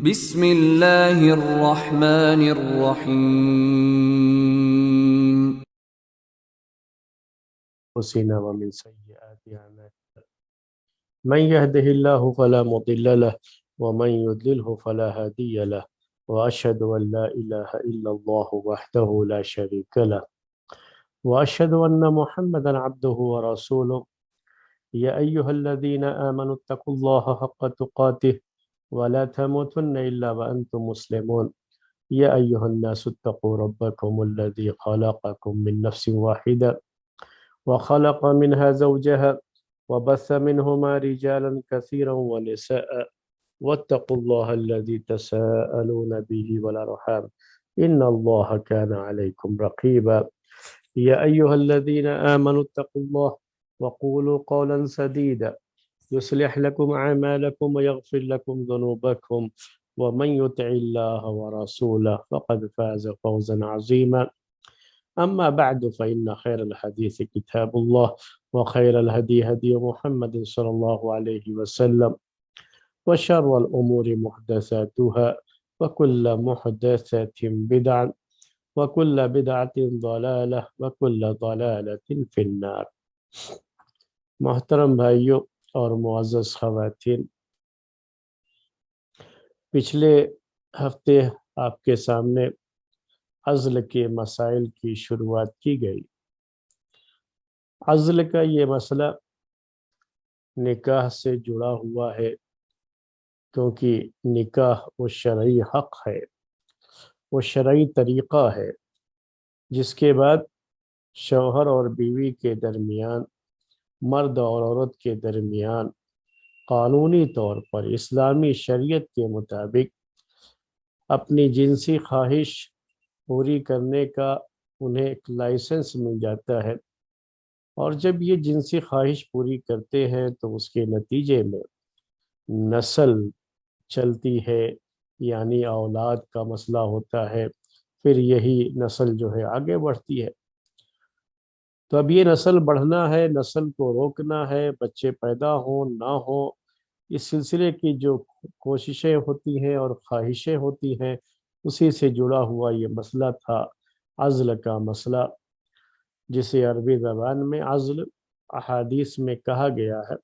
بسم اللہ الرحمن الرحیم. أنفسنا ومن سيئات أعمالنا من يهده الله فلا مضل له ومن يضلله فلا هادي له وأشهد أن لا إله إلا الله وحده لا شريك له وأشهد أن محمدا عبده ورسوله يا أيها الذين آمنوا اتقوا الله حق تقاته ولا تموتن إلا وأنتم مسلمون يا أيها الناس اتقوا ربكم الذي خلقكم من نفس واحدة وخلق منها زوجها وبث منهما رجالا كثيرا ونساء واتقوا الله الذي تساءلون به والأرحام إن الله كان عليكم رقيبا يا أيها الذين آمنوا اتقوا الله وقولوا قولا سديدا يصلح لكم أعمالكم ويغفر لكم ذنوبكم ومن يطع الله ورسوله فقد فاز فوزا عظيما أما بعد فإن خير الحديث كتاب الله وخير الهدي هدي محمد صلى الله عليه وسلم وشر الأمور محدثاتها وكل محدثة بدعة وكل بدعة ضلالة وكل ضلالة في النار. محترم بھائیوں اور معزز خواتین، پچھلے ہفتے آپ کے سامنے عزل کے مسائل کی شروعات کی گئی۔ عزل کا یہ مسئلہ نکاح سے جڑا ہوا ہے، کیونکہ نکاح وہ شرعی حق ہے، وہ شرعی طریقہ ہے جس کے بعد شوہر اور بیوی کے درمیان، مرد اور عورت کے درمیان قانونی طور پر اسلامی شریعت کے مطابق اپنی جنسی خواہش پوری کرنے کا انہیں ایک لائسنس مل جاتا ہے، اور جب یہ جنسی خواہش پوری کرتے ہیں تو اس کے نتیجے میں نسل چلتی ہے، یعنی اولاد کا مسئلہ ہوتا ہے، پھر یہی نسل جو ہے آگے بڑھتی ہے۔ تو اب یہ نسل بڑھنا ہے، نسل کو روکنا ہے، بچے پیدا ہوں نہ ہوں، اس سلسلے کی جو کوششیں ہوتی ہیں اور خواہشیں ہوتی ہیں، اسی سے جڑا ہوا یہ مسئلہ تھا عزل کا مسئلہ، جسے عربی زبان میں عزل احادیث میں کہا گیا ہے۔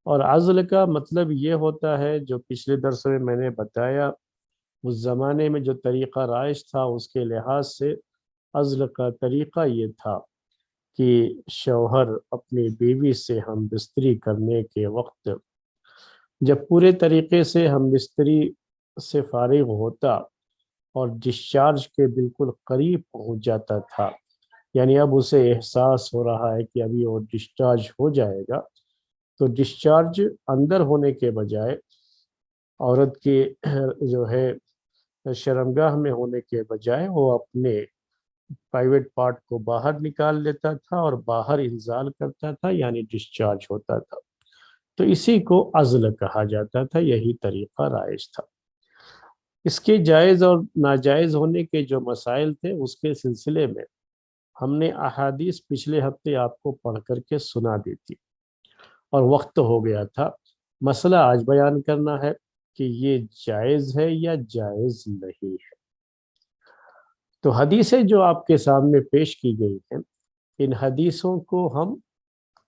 اور عزل کا مطلب یہ ہوتا ہے، جو پچھلے درس میں میں نے بتایا، اس زمانے میں جو طریقہ رائج تھا اس کے لحاظ سے عزل کا طریقہ یہ تھا کہ شوہر اپنی بیوی سے ہم بستری کرنے کے وقت جب پورے طریقے سے ہم بستری سے فارغ ہوتا اور ڈسچارج کے بالکل قریب پہنچ جاتا تھا، یعنی اب اسے احساس ہو رہا ہے کہ ابھی وہ ڈسچارج ہو جائے گا، تو ڈسچارج اندر ہونے کے بجائے عورت کی جو ہے شرمگاہ میں ہونے کے بجائے وہ اپنے پرائیویٹ پارٹ کو باہر نکال لیتا تھا اور باہر انزال کرتا تھا، یعنی ڈسچارج ہوتا تھا۔ تو اسی کو عزل کہا جاتا تھا، یہی طریقہ رائج تھا۔ اس کے جائز اور ناجائز ہونے کے جو مسائل تھے اس کے سلسلے میں ہم نے احادیث پچھلے ہفتے آپ کو پڑھ کر کے سنا دی تھی، اور وقت ہو گیا تھا۔ مسئلہ آج بیان کرنا ہے کہ یہ جائز ہے یا جائز نہیں ہے۔ تو حدیثیں جو آپ کے سامنے پیش کی گئی ہیں، ان حدیثوں کو ہم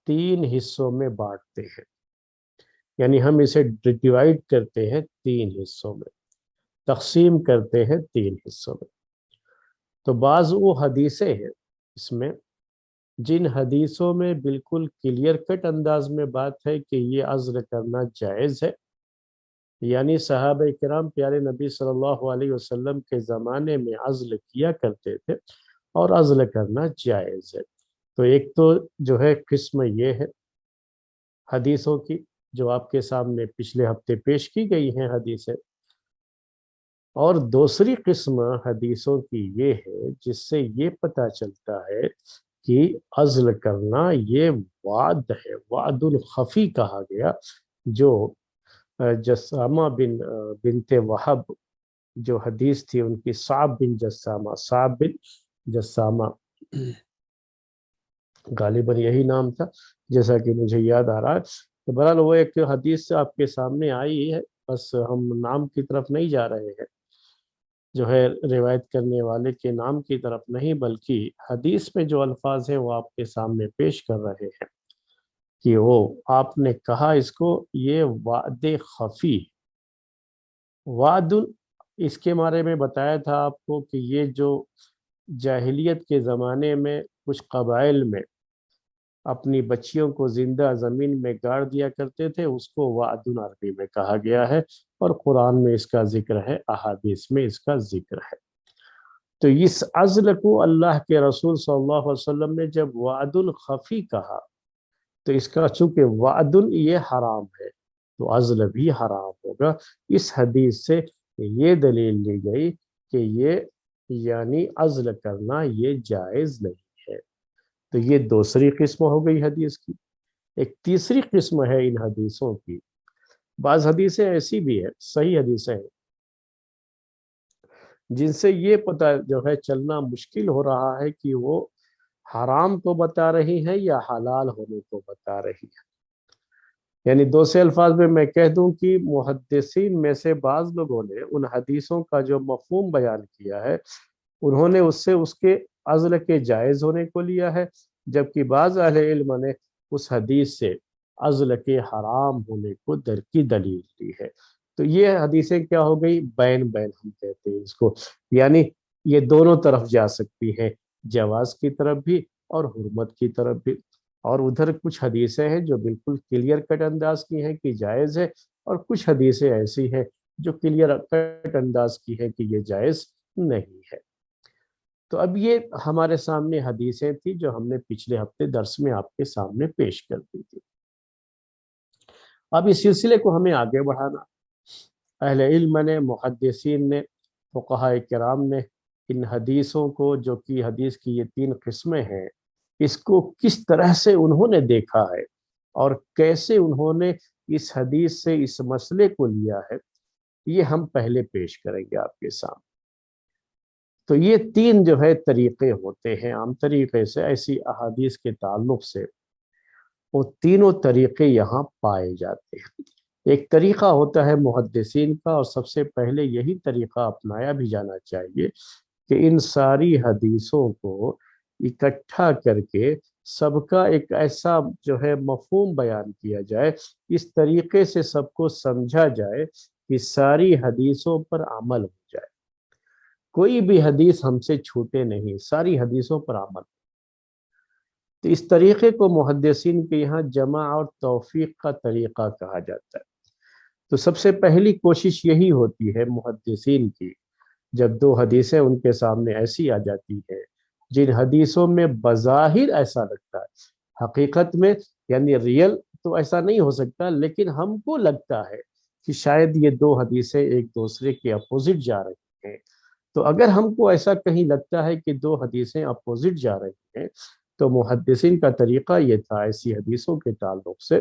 3 حصوں میں بانٹتے ہیں، یعنی ہم اسے ڈیوائیڈ کرتے ہیں 3 حصوں میں، تقسیم کرتے ہیں 3 حصوں میں۔ تو بعض وہ حدیثیں ہیں اس میں جن حدیثوں میں بالکل کلیئر کٹ انداز میں بات ہے کہ یہ عزل کرنا جائز ہے، یعنی صحابہ کرام پیارے نبی صلی اللہ علیہ وسلم کے زمانے میں عزل کیا کرتے تھے اور عزل کرنا جائز ہے۔ تو ایک تو جو ہے قسم یہ ہے حدیثوں کی جو آپ کے سامنے پچھلے ہفتے پیش کی گئی ہیں حدیثیں، اور دوسری قسم حدیثوں کی یہ ہے جس سے یہ پتہ چلتا ہے کہ عزل کرنا یہ وعد ہے، وعد الخفی کہا گیا، جو جسامہ بنت وہب جو حدیث تھی ان کی، صعب بن جسامہ غالباً یہی نام تھا جیسا کہ مجھے یاد آ رہا ہے۔ تو بہرحال وہ ایک حدیث آپ کے سامنے آئی ہے بس ہم نام کی طرف نہیں جا رہے ہیں، جو ہے روایت کرنے والے کے نام کی طرف نہیں، بلکہ حدیث میں جو الفاظ ہیں وہ آپ کے سامنے پیش کر رہے ہیں کہ وہ آپ نے کہا اس کو یہ وعد خفی، وعد، اس کے بارے میں بتایا تھا آپ کو کہ یہ جو جاہلیت کے زمانے میں کچھ قبائل میں اپنی بچیوں کو زندہ زمین میں گاڑ دیا کرتے تھے، اس کو وعد عربی میں کہا گیا ہے، اور قرآن میں اس کا ذکر ہے، احادیث میں اس کا ذکر ہے۔ تو اس عزل کو اللہ کے رسول صلی اللہ علیہ وسلم نے جب وعد خفی کہا، تو اس کا چونکہ وعد یہ حرام ہے تو عزل بھی حرام ہوگا۔ اس حدیث سے یہ دلیل لی گئی کہ یہ یعنی عزل کرنا یہ جائز نہیں ہے۔ تو یہ دوسری قسم ہو گئی حدیث کی۔ ایک تیسری قسم ہے ان حدیثوں کی، بعض حدیثیں ایسی بھی ہیں، صحیح حدیثیں ہیں، جن سے یہ پتہ جو ہے چلنا مشکل ہو رہا ہے کہ وہ حرام کو بتا رہی ہیں یا حلال ہونے کو بتا رہی ہیں۔ یعنی دوسرے الفاظ میں کہہ دوں کہ محدثین میں سے بعض لوگوں نے ان حدیثوں کا جو مفہوم بیان کیا ہے، انہوں نے اس سے اس کے عزل کے جائز ہونے کو لیا ہے، جبکہ بعض اہل علم نے اس حدیث سے عزل کے حرام ہونے کو در کی دلیل دی ہے۔ تو یہ حدیثیں کیا ہو گئی؟ بین بین ہم کہتے ہیں اس کو، یعنی یہ دونوں طرف جا سکتی ہیں، جواز کی طرف بھی اور حرمت کی طرف بھی۔ اور ادھر کچھ حدیثیں ہیں جو بالکل کلیئر کٹ انداز کی ہیں کہ جائز ہے، اور کچھ حدیثیں ایسی ہیں جو کلیئر کٹ انداز کی ہیں کہ یہ جائز نہیں ہے۔ تو اب یہ ہمارے سامنے حدیثیں تھیں جو ہم نے پچھلے ہفتے درس میں آپ کے سامنے پیش کر دی تھی۔ اب اس سلسلے کو ہمیں آگے بڑھانا، اہل علم نے، محدثین نے، فقہاء کرام نے ان حدیثوں کو، جو کہ حدیث کی یہ 3 قسمیں ہیں، اس کو کس طرح سے انہوں نے دیکھا ہے اور کیسے انہوں نے اس حدیث سے اس مسئلے کو لیا ہے، یہ ہم پہلے پیش کریں گے آپ کے سامنے۔ تو یہ 3 جو ہے طریقے ہوتے ہیں عام طریقے سے ایسی احادیث کے تعلق سے، وہ تینوں طریقے یہاں پائے جاتے ہیں۔ ایک طریقہ ہوتا ہے محدثین کا، اور سب سے پہلے یہی طریقہ اپنایا بھی جانا چاہیے کہ ان ساری حدیثوں کو اکٹھا کر کے سب کا ایک ایسا جو ہے مفہوم بیان کیا جائے، اس طریقے سے سب کو سمجھا جائے کہ ساری حدیثوں پر عمل ہو جائے، کوئی بھی حدیث ہم سے چھوٹے نہیں، ساری حدیثوں پر عمل۔ تو اس طریقے کو محدثین کے یہاں جمع اور توفیق کا طریقہ کہا جاتا ہے۔ تو سب سے پہلی کوشش یہی ہوتی ہے محدثین کی، جب 2 حدیثیں ان کے سامنے ایسی آ جاتی ہے جن حدیثوں میں بظاہر ایسا لگتا ہے، حقیقت میں یعنی ریئل تو ایسا نہیں ہو سکتا، لیکن ہم کو لگتا ہے کہ شاید یہ 2 حدیثیں ایک دوسرے کے اپوزٹ جا رہی ہیں۔ تو اگر ہم کو ایسا کہیں لگتا ہے کہ 2 حدیثیں اپوزٹ جا رہی ہیں، تو محدثین کا طریقہ یہ تھا ایسی حدیثوں کے تعلق سے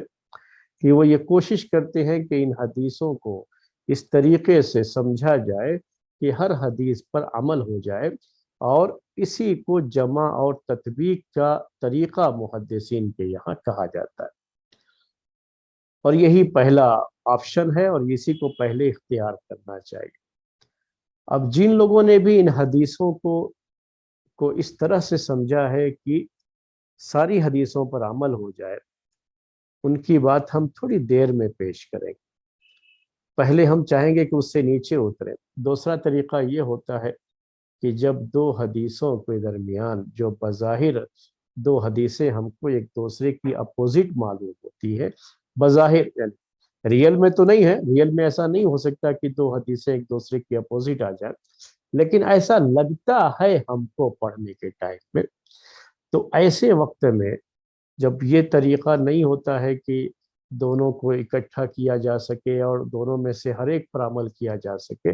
کہ وہ یہ کوشش کرتے ہیں کہ ان حدیثوں کو اس طریقے سے سمجھا جائے کہ ہر حدیث پر عمل ہو جائے، اور اسی کو جمع اور تطبیق کا طریقہ محدثین کے یہاں کہا جاتا ہے، اور یہی پہلا آپشن ہے اور اسی کو پہلے اختیار کرنا چاہیے۔ اب جن لوگوں نے بھی ان حدیثوں کو اس طرح سے سمجھا ہے کہ ساری حدیثوں پر عمل ہو جائے، ان کی بات ہم تھوڑی دیر میں پیش کریں گے۔ پہلے ہم چاہیں گے کہ اس سے نیچے اتریں۔ دوسرا طریقہ یہ ہوتا ہے کہ جب 2 حدیثوں کے درمیان جو بظاہر 2 حدیثیں ہم کو ایک دوسرے کی اپوزٹ معلوم ہوتی ہے، بظاہر یعنی ریئل میں تو نہیں ہے، ریئل میں ایسا نہیں ہو سکتا کہ 2 حدیثیں ایک دوسرے کی اپوزٹ آ جائیں، لیکن ایسا لگتا ہے ہم کو پڑھنے کے ٹائم میں، تو ایسے وقت میں جب یہ طریقہ نہیں ہوتا ہے کہ دونوں کو اکٹھا کیا جا سکے اور دونوں میں سے ہر ایک پر عمل کیا جا سکے،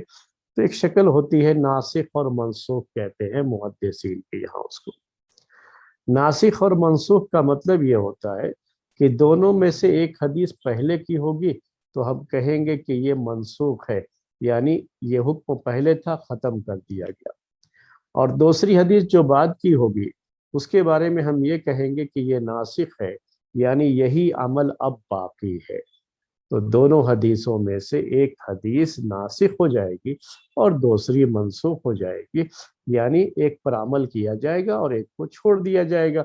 تو ایک شکل ہوتی ہے ناسخ اور منسوخ کہتے ہیں محدثین کے یہاں اس کو۔ ناسخ اور منسوخ کا مطلب یہ ہوتا ہے کہ دونوں میں سے ایک حدیث پہلے کی ہوگی تو ہم کہیں گے کہ یہ منسوخ ہے، یعنی یہ حکم پہلے تھا، ختم کر دیا گیا، اور دوسری حدیث جو بعد کی ہوگی اس کے بارے میں ہم یہ کہیں گے کہ یہ ناسخ ہے، یعنی یہی عمل اب باقی ہے۔ تو دونوں حدیثوں میں سے ایک حدیث ناسخ ہو جائے گی اور دوسری منسوخ ہو جائے گی، یعنی ایک پر عمل کیا جائے گا اور ایک کو چھوڑ دیا جائے گا،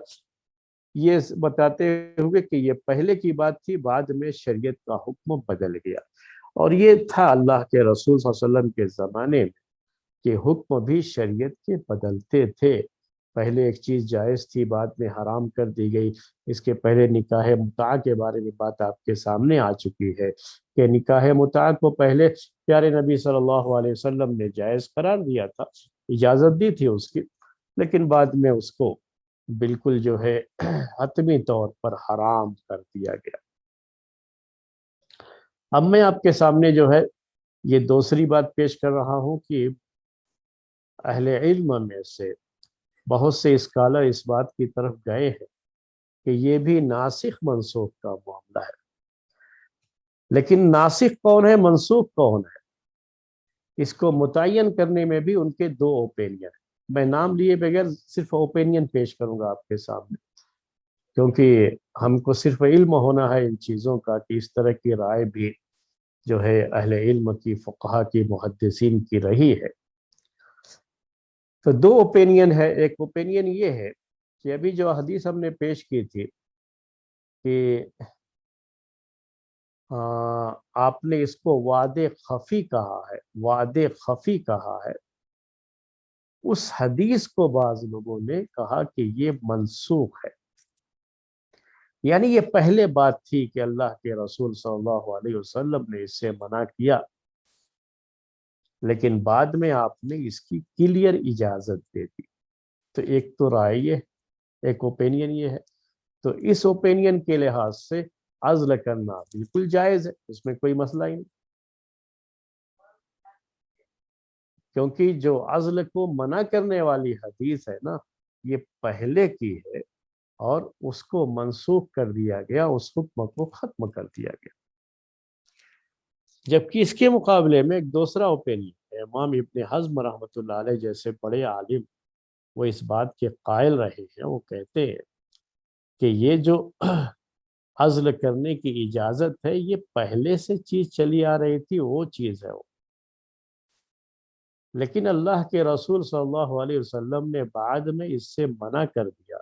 یہ بتاتے ہوئے کہ یہ پہلے کی بات تھی، بعد میں شریعت کا حکم بدل گیا۔ اور یہ تھا اللہ کے رسول صلی اللہ علیہ وسلم کے زمانے میں کہ حکم بھی شریعت کے بدلتے تھے۔ پہلے ایک چیز جائز تھی، بعد میں حرام کر دی گئی۔ اس کے پہلے نکاح متع کے بارے میں بات آپ کے سامنے آ چکی ہے کہ نکاح متع کو پہلے پیارے نبی صلی اللہ علیہ وسلم نے جائز قرار دیا تھا، اجازت دی تھی اس کی، لیکن بعد میں اس کو بالکل جو ہے حتمی طور پر حرام کر دیا گیا۔ اب میں آپ کے سامنے جو ہے یہ دوسری بات پیش کر رہا ہوں کہ اہل علم میں سے بہت سے اسکالر اس بات کی طرف گئے ہیں کہ یہ بھی ناسخ منسوخ کا معاملہ ہے، لیکن ناسخ کون ہے، منسوخ کون ہے، اس کو متعین کرنے میں بھی ان کے دو اوپینین ہیں۔ میں نام لیے بغیر صرف اوپینین پیش کروں گا آپ کے سامنے، کیونکہ ہم کو صرف علم ہونا ہے ان چیزوں کا کہ اس طرح کی رائے بھی جو ہے اہل علم کی، فقہا کی، محدثین کی رہی ہے۔ تو دو اوپینین ہے۔ ایک اوپینین یہ ہے کہ ابھی جو حدیث ہم نے پیش کی تھی کہ آپ نے اس کو وعد خفی کہا ہے، وعد خفی کہا ہے، اس حدیث کو بعض لوگوں نے کہا کہ یہ منسوخ ہے، یعنی یہ پہلے بات تھی کہ اللہ کے رسول صلی اللہ علیہ وسلم نے اس سے منع کیا، لیکن بعد میں آپ نے اس کی کلیئر اجازت دے دی۔ تو ایک تو رائے یہ، ایک اوپینین یہ ہے۔ تو اس اوپینین کے لحاظ سے عزل کرنا بالکل جائز ہے، اس میں کوئی مسئلہ ہی نہیں، کیونکہ جو عزل کو منع کرنے والی حدیث ہے نا، یہ پہلے کی ہے اور اس کو منسوخ کر دیا گیا، اس حکم کو ختم کر دیا گیا۔ جبکہ اس کے مقابلے میں ایک دوسرا اوپینین ہے، امام ابن حزم رحمۃ اللہ علیہ جیسے بڑے عالم وہ اس بات کے قائل رہے ہیں، وہ کہتے ہیں کہ یہ جو عزل کرنے کی اجازت ہے یہ پہلے سے چیز چلی آ رہی تھی، وہ چیز ہے وہ، لیکن اللہ کے رسول صلی اللہ علیہ وسلم نے بعد میں اس سے منع کر دیا،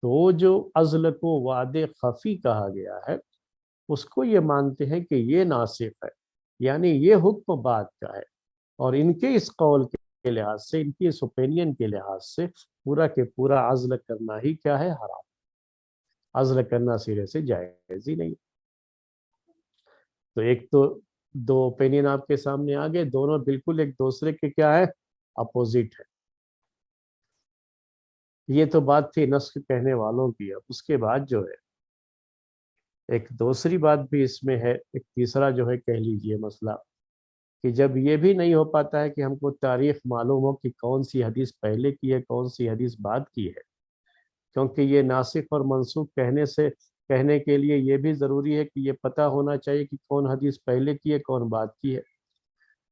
تو وہ جو عزل کو وعد خفی کہا گیا ہے اس کو یہ مانتے ہیں کہ یہ ناسخ ہے، یعنی یہ حکم بعد کا ہے، اور ان کے اس قول کے لحاظ سے، ان کی اس اوپینین کے لحاظ سے پورا کے پورا عزل کرنا ہی کیا ہے، حرام، عزل کرنا سرے سے جائز ہی نہیں۔ تو ایک تو دو اوپینین آپ کے سامنے آ گئے، دونوں بالکل ایک دوسرے کے کیا ہے، اپوزٹ ہے۔ یہ تو بات تھی نسخ کہنے والوں کی۔ اب اس کے بعد جو ہے ایک دوسری بات بھی اس میں ہے، ایک تیسرا جو ہے کہہ لیجئے مسئلہ، کہ جب یہ بھی نہیں ہو پاتا ہے کہ ہم کو تاریخ معلوم ہو کہ کون سی حدیث پہلے کی ہے کون سی حدیث بعد کی ہے، کیونکہ یہ ناسخ اور منسوخ کہنے کے لیے یہ بھی ضروری ہے کہ یہ پتہ ہونا چاہیے کہ کون حدیث پہلے کی ہے کون بعد کی ہے،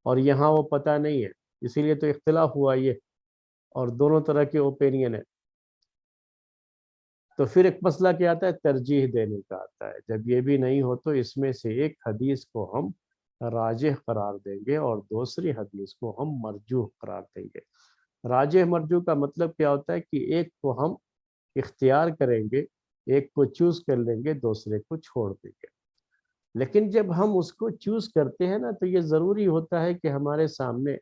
اور یہاں وہ پتہ نہیں ہے، اسی لیے تو اختلاف ہوا یہ، اور دونوں طرح کے اوپینین ہے۔ تو پھر ایک مسئلہ کیا آتا ہے، ترجیح دینے کا آتا ہے۔ جب یہ بھی نہیں ہو تو اس میں سے ایک حدیث کو ہم راجح قرار دیں گے اور دوسری حدیث کو ہم مرجوح قرار دیں گے۔ راجح مرجوح کا مطلب کیا ہوتا ہے کہ ایک کو ہم اختیار کریں گے، ایک کو چوز کر لیں گے، دوسرے کو چھوڑ دیں گے۔ لیکن جب ہم اس کو چوز کرتے ہیں نا تو یہ ضروری ہوتا ہے کہ ہمارے سامنے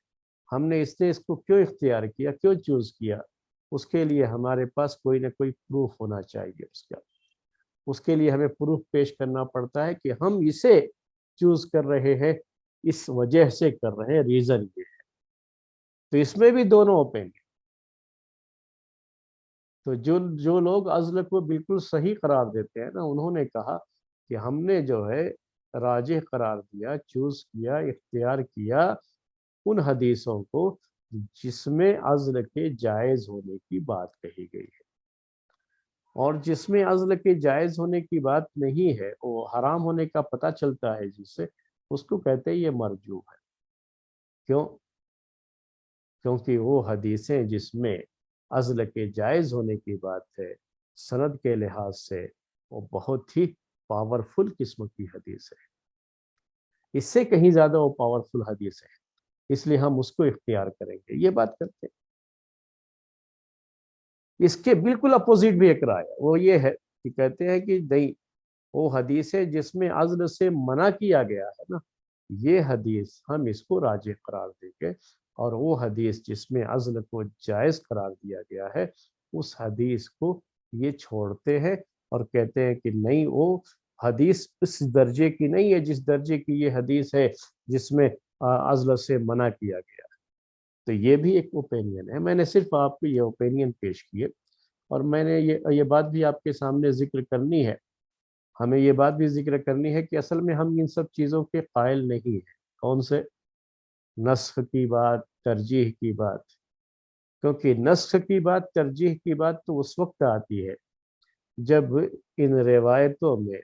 ہم نے اس کو کیوں اختیار کیا، کیوں چوز کیا، اس کے لیے ہمارے پاس کوئی نہ کوئی پروف ہونا چاہیے اس کے لیے ہمیں پروف پیش کرنا پڑتا ہے کہ ہم اسے چوز کر رہے ہیں، اس وجہ سے کر رہے ہیں، ریزن یہ ہے۔ تو اس میں بھی دونوں اوپین ہیں۔ تو جو لوگ عزل کو بالکل صحیح قرار دیتے ہیں نا، انہوں نے کہا کہ ہم نے جو ہے راجح قرار دیا، چوز کیا، اختیار کیا ان حدیثوں کو جس میں عزل کے جائز ہونے کی بات کہی گئی ہے، اور جس میں عزل کے جائز ہونے کی بات نہیں ہے، وہ حرام ہونے کا پتہ چلتا ہے جس سے، اس کو کہتے ہیں یہ مرجوح ہے۔ کیوں؟ کیونکہ وہ حدیثیں جس میں عزل کے جائز ہونے کی بات ہے، سند کے لحاظ سے وہ بہت ہی پاورفل قسم کی حدیث ہے، اس سے کہیں زیادہ وہ پاورفل حدیث ہے، اس لیے ہم اس کو اختیار کریں گے، یہ بات کرتے ہیں۔ اس کے بالکل اپوزٹ بھی ایک رائے ہے، وہ یہ ہے کہ کہتے ہیں کہ نہیں، وہ حدیث ہے جس میں عزل سے منع کیا گیا ہے نا، یہ حدیث ہم اس کو راجح قرار دیں گے، اور وہ حدیث جس میں عزل کو جائز قرار دیا گیا ہے اس حدیث کو یہ چھوڑتے ہیں اور کہتے ہیں کہ نہیں، وہ حدیث اس درجے کی نہیں ہے جس درجے کی یہ حدیث ہے جس میں عزل سے منع کیا گیا ہے۔ تو یہ بھی ایک اوپینین ہے، میں نے صرف آپ کو یہ اوپینین پیش کیے، اور میں نے یہ بات بھی آپ کے سامنے ذکر کرنی ہے، ہمیں یہ بات بھی ذکر کرنی ہے کہ اصل میں ہم ان سب چیزوں کے قائل نہیں ہیں۔ کون سے؟ نسخ کی بات، ترجیح کی بات، کیونکہ نسخ کی بات، ترجیح کی بات تو اس وقت آتی ہے جب ان روایتوں میں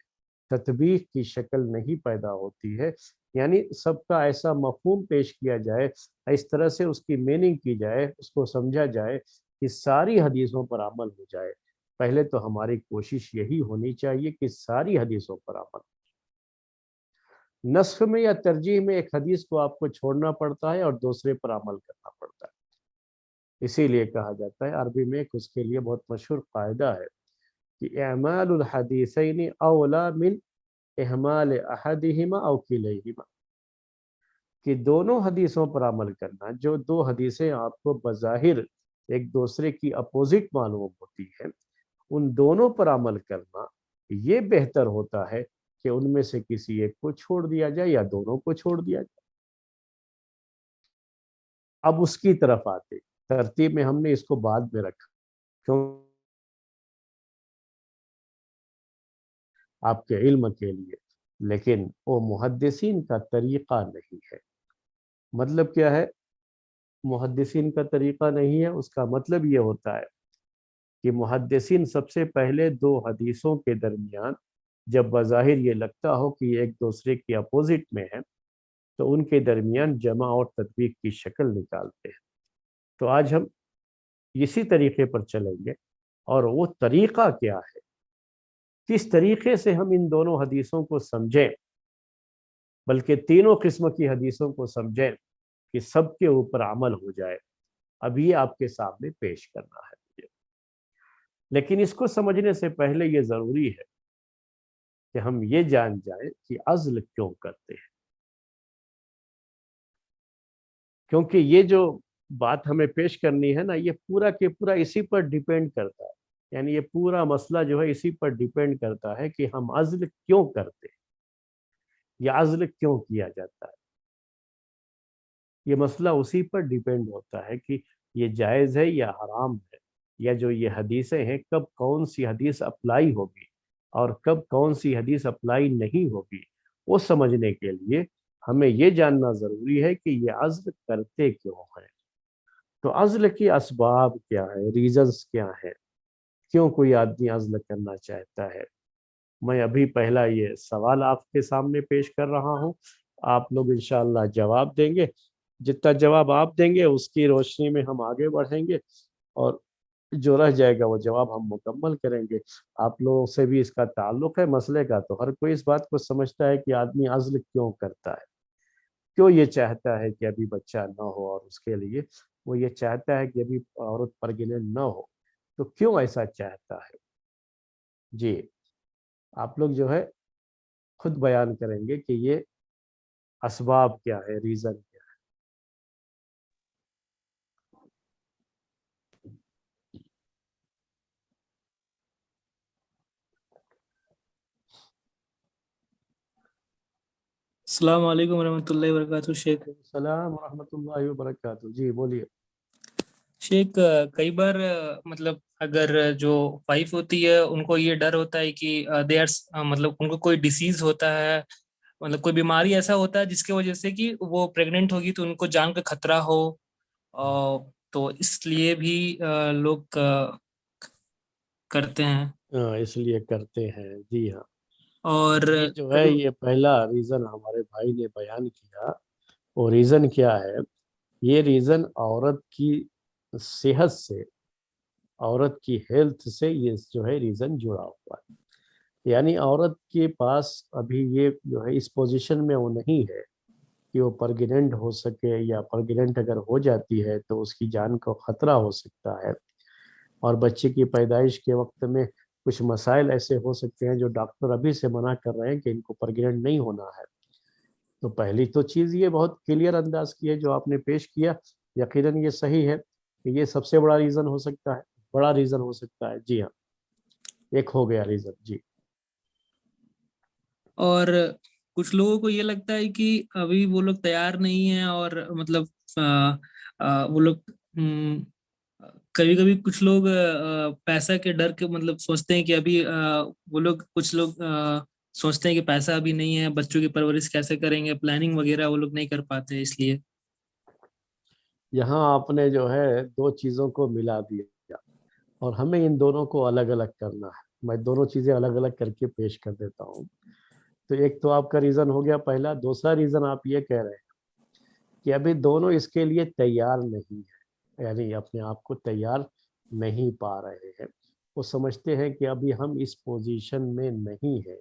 تطبیق کی شکل نہیں پیدا ہوتی ہے، یعنی سب کا ایسا مفہوم پیش کیا جائے، اس طرح سے اس کی میننگ کی جائے، اس کو سمجھا جائے کہ ساری حدیثوں پر عمل ہو جائے۔ پہلے تو ہماری کوشش یہی ہونی چاہیے کہ ساری حدیثوں پر عمل۔ نسخ میں یا ترجیح میں ایک حدیث کو آپ کو چھوڑنا پڑتا ہے اور دوسرے پر عمل کرنا پڑتا ہے۔ اسی لیے کہا جاتا ہے عربی میں ایک اس کے لیے بہت مشہور قاعدہ ہے کہ اعمال الحدیثین اولا من احمال احدہما او کلیہما، کہ دونوں حدیثوں پر عمل کرنا، جو دو حدیثیں آپ کو بظاہر ایک دوسرے کی اپوزٹ معلوم ہوتی ہیں، ان دونوں پر عمل کرنا یہ بہتر ہوتا ہے کہ ان میں سے کسی ایک کو چھوڑ دیا جائے یا دونوں کو چھوڑ دیا جائے۔ اب اس کی طرف آتے، ترتیب میں ہم نے اس کو بعد میں رکھا کیوں؟ آپ کے علم کے لیے، لیکن وہ محدثین کا طریقہ نہیں ہے۔ مطلب کیا ہے؟ محدثین کا طریقہ نہیں ہے، اس کا مطلب یہ ہوتا ہے کہ محدثین سب سے پہلے دو حدیثوں کے درمیان جب بظاہر یہ لگتا ہو کہ یہ ایک دوسرے کی اپوزٹ میں ہے تو ان کے درمیان جمع اور تطبیق کی شکل نکالتے ہیں۔ تو آج ہم اسی طریقے پر چلیں گے، اور وہ طریقہ کیا ہے، کس طریقے سے ہم ان دونوں حدیثوں کو سمجھیں، بلکہ تینوں قسم کی حدیثوں کو سمجھیں کہ سب کے اوپر عمل ہو جائے، اب یہ آپ کے سامنے پیش کرنا ہے مجھے۔ لیکن اس کو سمجھنے سے پہلے یہ ضروری ہے کہ ہم یہ جان جائیں کہ عزل کیوں کرتے ہیں، کیونکہ یہ جو بات ہمیں پیش کرنی ہے نا، یہ پورا کے پورا اسی پر ڈیپینڈ کرتا ہے، یعنی یہ پورا مسئلہ جو ہے اسی پر ڈیپینڈ کرتا ہے کہ ہم عزل کیوں کرتے ہیں یا عزل کیوں کیا جاتا ہے۔ یہ مسئلہ اسی پر ڈیپینڈ ہوتا ہے کہ یہ جائز ہے یا حرام ہے، یا جو یہ حدیثیں ہیں کب کون سی حدیث اپلائی ہوگی اور کب کون سی حدیث اپلائی نہیں ہوگی۔ وہ سمجھنے کے لیے ہمیں یہ جاننا ضروری ہے کہ یہ عزل کرتے کیوں ہیں۔ تو عزل کی اسباب کیا ہے، ریزنز کیا ہے، کیوں کوئی آدمی عزل کرنا چاہتا ہے۔ میں ابھی پہلا یہ سوال آپ کے سامنے پیش کر رہا ہوں، آپ لوگ انشاءاللہ جواب دیں گے، جتنا جواب آپ دیں گے اس کی روشنی میں ہم آگے بڑھیں گے، اور جو رہ جائے گا وہ جواب ہم مکمل کریں گے۔ آپ لوگوں سے بھی اس کا تعلق ہے مسئلے کا، تو ہر کوئی اس بات کو سمجھتا ہے کہ آدمی عزل کیوں کرتا ہے، کیوں یہ چاہتا ہے کہ ابھی بچہ نہ ہو، اور اس کے لیے وہ یہ چاہتا ہے کہ ابھی عورت پرگنینٹ نہ ہو، تو کیوں ایسا چاہتا ہے؟ جی آپ لوگ جو ہے خود بیان کریں گے کہ یہ اسباب کیا ہے، ریزن کیا ہے۔ السلام علیکم ورحمۃ اللہ وبرکاتہ شیخ۔ السلام ورحمۃ اللہ وبرکاتہ، جی بولیے۔ شیخ کئی بار مطلب اگر جو وائف ہوتی ہے ان کو یہ ڈر ہوتا ہے کہ مطلب ان کو کوئی ڈیسیز ہوتا ہے، مطلب کوئی بیماری ایسا ہوتا ہے جس کی وجہ سے کہ وہ پریگننٹ ہوگی تو ان کو جان کا خطرہ ہو، تو اس لیے بھی لوگ کرتے ہیں۔ اس لیے کرتے ہیں، جی ہاں۔ اور یہ جو ہے یہ پہلا ریزن ہمارے بھائی نے بیان کیا، وہ ریزن کیا ہے؟ یہ ریزن عورت کی صحت سے، عورت کی ہیلتھ سے یہ جو ہے ریزن جڑا ہوا ہے۔ یعنی عورت کے پاس ابھی یہ جو ہے اس پوزیشن میں وہ نہیں ہے کہ وہ پرگننٹ ہو سکے، یا پرگننٹ اگر ہو جاتی ہے تو اس کی جان کو خطرہ ہو سکتا ہے، اور بچے کی پیدائش کے وقت میں کچھ مسائل ایسے ہو سکتے ہیں جو ڈاکٹر ابھی سے منع کر رہے ہیں کہ ان کو پرگننٹ نہیں ہونا ہے۔ تو پہلی تو چیز یہ بہت کلیئر انداز کی ہے جو آپ نے پیش کیا، یقیناً یہ صحیح ہے کہ یہ سب سے بڑا ریزن ہو سکتا ہے، بڑا ریزن ہو سکتا ہے۔ جی ہاں، ایک ہو گیا ریزن۔ جی اور کچھ لوگوں کو یہ لگتا ہے کہ ابھی وہ لوگ تیار نہیں ہیں، اور مطلب وہ لوگ کبھی کبھی کچھ لوگ پیسہ کے ڈر کے مطلب سوچتے ہیں کہ ابھی وہ لوگ کچھ لوگ سوچتے ہیں کہ پیسہ ابھی نہیں ہے، بچوں کی پرورش کیسے کریں گے، پلاننگ وغیرہ وہ لوگ نہیں کر پاتے، اس لیے۔ یہاں آپ نے جو ہے دو چیزوں کو ملا دیا، اور ہمیں ان دونوں کو الگ الگ کرنا ہے۔ میں دونوں چیزیں الگ الگ کر کے پیش کر دیتا ہوں۔ تو ایک تو آپ کا ریزن ہو گیا پہلا، دوسرا ریزن آپ یہ کہہ رہے ہیں کہ ابھی دونوں اس کے لیے تیار نہیں ہیں، یعنی اپنے آپ کو تیار نہیں پا رہے ہیں۔ وہ سمجھتے ہیں کہ ابھی ہم اس پوزیشن میں نہیں ہیں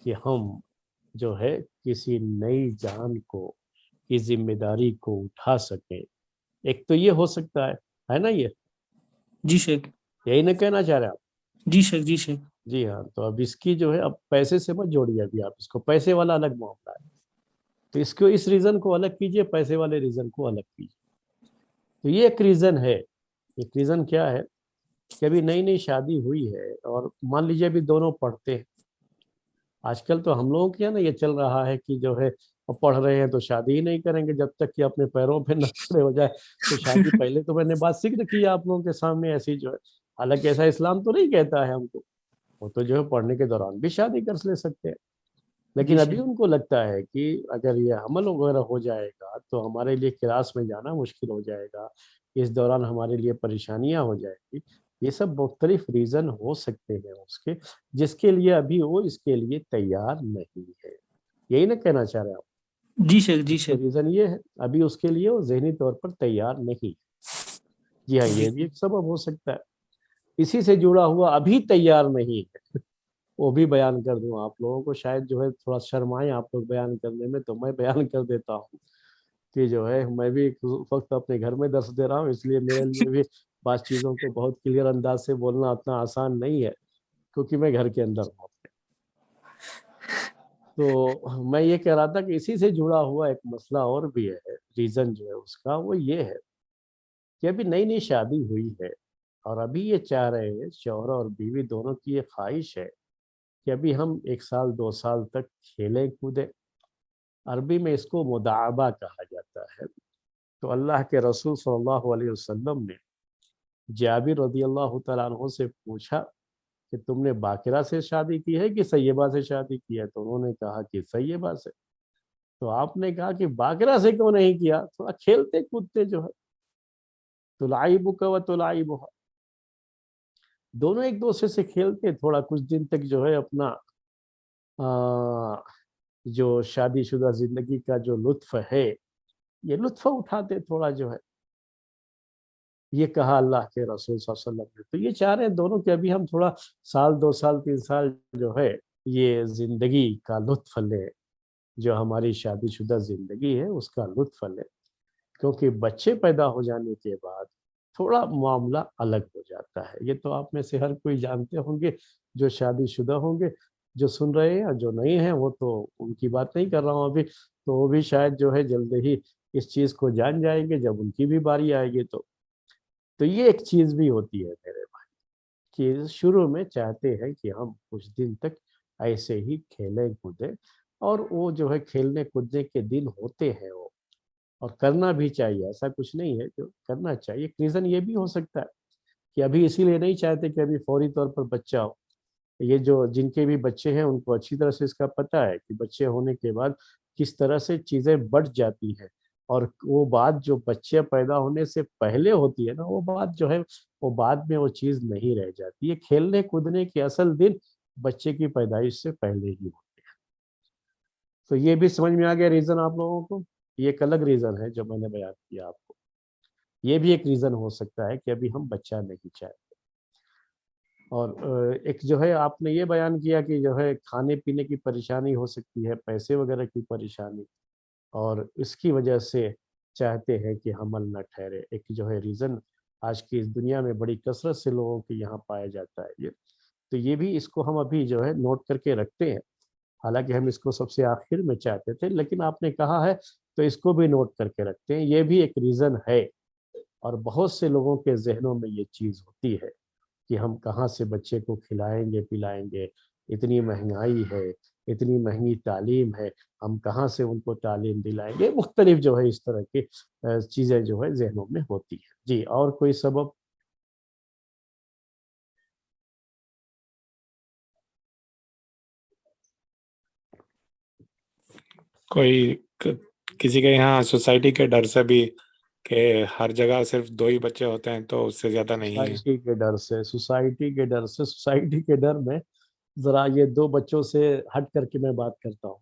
کہ ہم جو ہے کسی نئی جان کو کی ذمہ داری کو اٹھا سکیں۔ ایک تو یہ ہو سکتا ہے نا؟ یہ جی شیخ۔ یہی نہ کہنا چاہ رہے آپ؟ جی شیخ، جی شیخ۔ جی ہاں، تو اب اس کی جو ہے اب پیسے سے مت جوڑیے، ابھی آپ اس کو پیسے والا الگ معاملہ ہے، تو اس کو اس ریزن کو الگ کیجئے، پیسے والے ریزن کو الگ کیجئے۔ تو یہ ایک ریزن ہے۔ ایک ریزن کیا ہے کہ ابھی نئی نئی شادی ہوئی ہے، اور مان لیجئے ابھی دونوں پڑھتے ہیں۔ آج کل تو ہم لوگوں کے یہاں نا یہ چل رہا ہے کہ جو ہے پڑھ رہے ہیں تو شادی ہی نہیں کریں گے جب تک کہ اپنے پیروں پہ نہ کھڑے ہو جائے۔ تو شادی پہلے تو میں نے بات ذکر کی آپ لوگوں کے سامنے ایسی جو ہے، حالانکہ ایسا اسلام تو نہیں کہتا ہے ہم کو، وہ تو جو ہے پڑھنے کے دوران بھی شادی کر لے سکتے ہیں، جی لیکن ابھی شیخ۔ ان کو لگتا ہے کہ اگر یہ حمل وغیرہ ہو جائے گا تو ہمارے لیے کلاس میں جانا مشکل ہو جائے گا، اس دوران ہمارے لیے پریشانیاں ہو جائیں گی۔ یہ سب مختلف ریزن ہو سکتے ہیں اس کے، جس کے لیے ابھی وہ اس کے لیے تیار نہیں ہے۔ یہی نہ کہنا چاہ رہے آپ؟ جی شیخ، جی تو شیخ۔ ریزن یہ ہے ابھی اس کے لیے وہ ذہنی طور پر تیار نہیں۔ جی ہاں، جی یہ بھی ایک سبب ہو سکتا ہے۔ اسی سے جڑا ہوا ابھی تیار نہیں ہے، وہ بھی بیان کر دوں آپ لوگوں کو، شاید جو ہے تھوڑا شرمائیں آپ لوگ بیان کرنے میں، تو میں بیان کر دیتا ہوں کہ جو ہے میں بھی اس وقت اپنے گھر میں درس دے رہا ہوں، اس لیے میرے لیے بھی بعض چیزوں کو بہت کلیئر انداز سے بولنا اتنا آسان نہیں ہے، کیونکہ میں گھر کے اندر ہوں۔ تو میں یہ کہہ رہا تھا کہ اسی سے جڑا ہوا ایک مسئلہ اور بھی ہے، ریزن جو ہے اس کا وہ یہ ہے کہ ابھی نئی نئی شادی ہوئی ہے، اور ابھی یہ چاہ رہے ہیں، شوہر اور بیوی دونوں کی یہ خواہش ہے کہ ابھی ہم 1 سال 2 سال تک کھیلیں کودیں۔ عربی میں اس کو مداعبہ کہا جاتا ہے۔ تو اللہ کے رسول صلی اللہ علیہ وسلم نے جابر رضی اللہ تعالیٰ عنہ سے پوچھا کہ تم نے باقرہ سے شادی کی ہے کہ سیبہ سے شادی کی ہے؟ تو انہوں نے کہا کہ سیبہ سے۔ تو آپ نے کہا کہ باقرہ سے کیوں نہیں کیا؟ تھوڑا کھیلتے کودتے جو ہے، تلعبک و تلعبها، دونوں ایک دوسرے سے کھیلتے، تھوڑا کچھ دن تک جو ہے اپنا جو شادی شدہ زندگی کا جو لطف ہے یہ لطف اٹھاتے تھوڑا جو ہے۔ یہ کہا اللہ کے رسول صلی اللہ علیہ وسلم نے۔ تو یہ چاہ رہے ہیں دونوں کہ ابھی ہم تھوڑا 1 سال 2 سال 3 سال جو ہے یہ زندگی کا لطف لیں، جو ہماری شادی شدہ زندگی ہے اس کا لطف لیں، کیونکہ بچے پیدا ہو جانے کے بعد تھوڑا معاملہ الگ ہو جاتا ہے۔ یہ تو آپ میں سے ہر کوئی جانتے ہوں گے، جو شادی شدہ ہوں گے، جو سن رہے ہیں، اور جو نہیں ہیں وہ تو ان کی بات نہیں کر رہا ہوں ابھی، تو وہ بھی شاید جو ہے جلد ہی اس چیز کو جان جائیں گے جب ان کی بھی باری آئے گی۔ تو یہ ایک چیز بھی ہوتی ہے میرے بھائی، کہ شروع میں چاہتے ہیں کہ ہم کچھ دن تک ایسے ہی کھیلیں کودیں، اور وہ جو ہے کھیلنے کودنے کے دن ہوتے ہیں وہ، اور کرنا بھی چاہیے، ایسا کچھ نہیں ہے، جو کرنا چاہیے۔ ایک ریزن یہ بھی ہو سکتا ہے کہ ابھی اسی لیے نہیں چاہتے کہ ابھی فوری طور پر بچہ ہو۔ یہ جو جن کے بھی بچے ہیں ان کو اچھی طرح سے اس کا پتہ ہے کہ بچے ہونے کے بعد کس طرح سے چیزیں بڑھ جاتی ہیں، اور وہ بات جو بچے پیدا ہونے سے پہلے ہوتی ہے نا، وہ بات جو ہے وہ بعد میں وہ چیز نہیں رہ جاتی۔ یہ کھیلنے کودنے کے اصل دن بچے کی پیدائش سے پہلے ہی ہوتے ہیں۔ تو یہ بھی سمجھ میں آ گیا ریزن آپ لوگوں کو؟ یہ ایک الگ ریزن ہے جو میں نے بیان کیا آپ کو، یہ بھی ایک ریزن ہو سکتا ہے کہ ابھی ہم بچہ نہیں چاہتے۔ اور ایک جو ہے آپ نے یہ بیان کیا کہ جو ہے کھانے پینے کی پریشانی ہو سکتی ہے، پیسے وغیرہ کی پریشانی، اور اس کی وجہ سے چاہتے ہیں کہ حمل نہ ٹھہرے۔ ایک جو ہے ریزن آج کی اس دنیا میں بڑی کثرت سے لوگوں کے یہاں پایا جاتا ہے یہ، تو یہ بھی اس کو ہم ابھی جو ہے نوٹ کر کے رکھتے ہیں، حالانکہ ہم اس کو سب سے آخر میں چاہتے تھے، لیکن آپ نے کہا ہے تو اس کو بھی نوٹ کر کے رکھتے ہیں، یہ بھی ایک ریزن ہے۔ اور بہت سے لوگوں کے ذہنوں میں یہ چیز ہوتی ہے کہ ہم کہاں سے بچے کو کھلائیں گے پلائیں گے، اتنی مہنگائی ہے، اتنی مہنگی تعلیم ہے، ہم کہاں سے ان کو تعلیم دلائیں گے، مختلف جو ہے اس طرح کی چیزیں جو ہے ذہنوں میں ہوتی ہیں۔ جی، اور کوئی سبب؟ کوئی کسی کے یہاں سوسائٹی کے ڈر سے بھی کہ ہر جگہ صرف 2 ہی بچے ہوتے ہیں تو اس سے زیادہ نہیں ہے۔ سوسائٹی کے ڈر سے، سوسائٹی کے ڈر سے، سوسائٹی کے ڈر میں ذرا یہ 2 بچوں سے ہٹ کر کے میں بات کرتا ہوں۔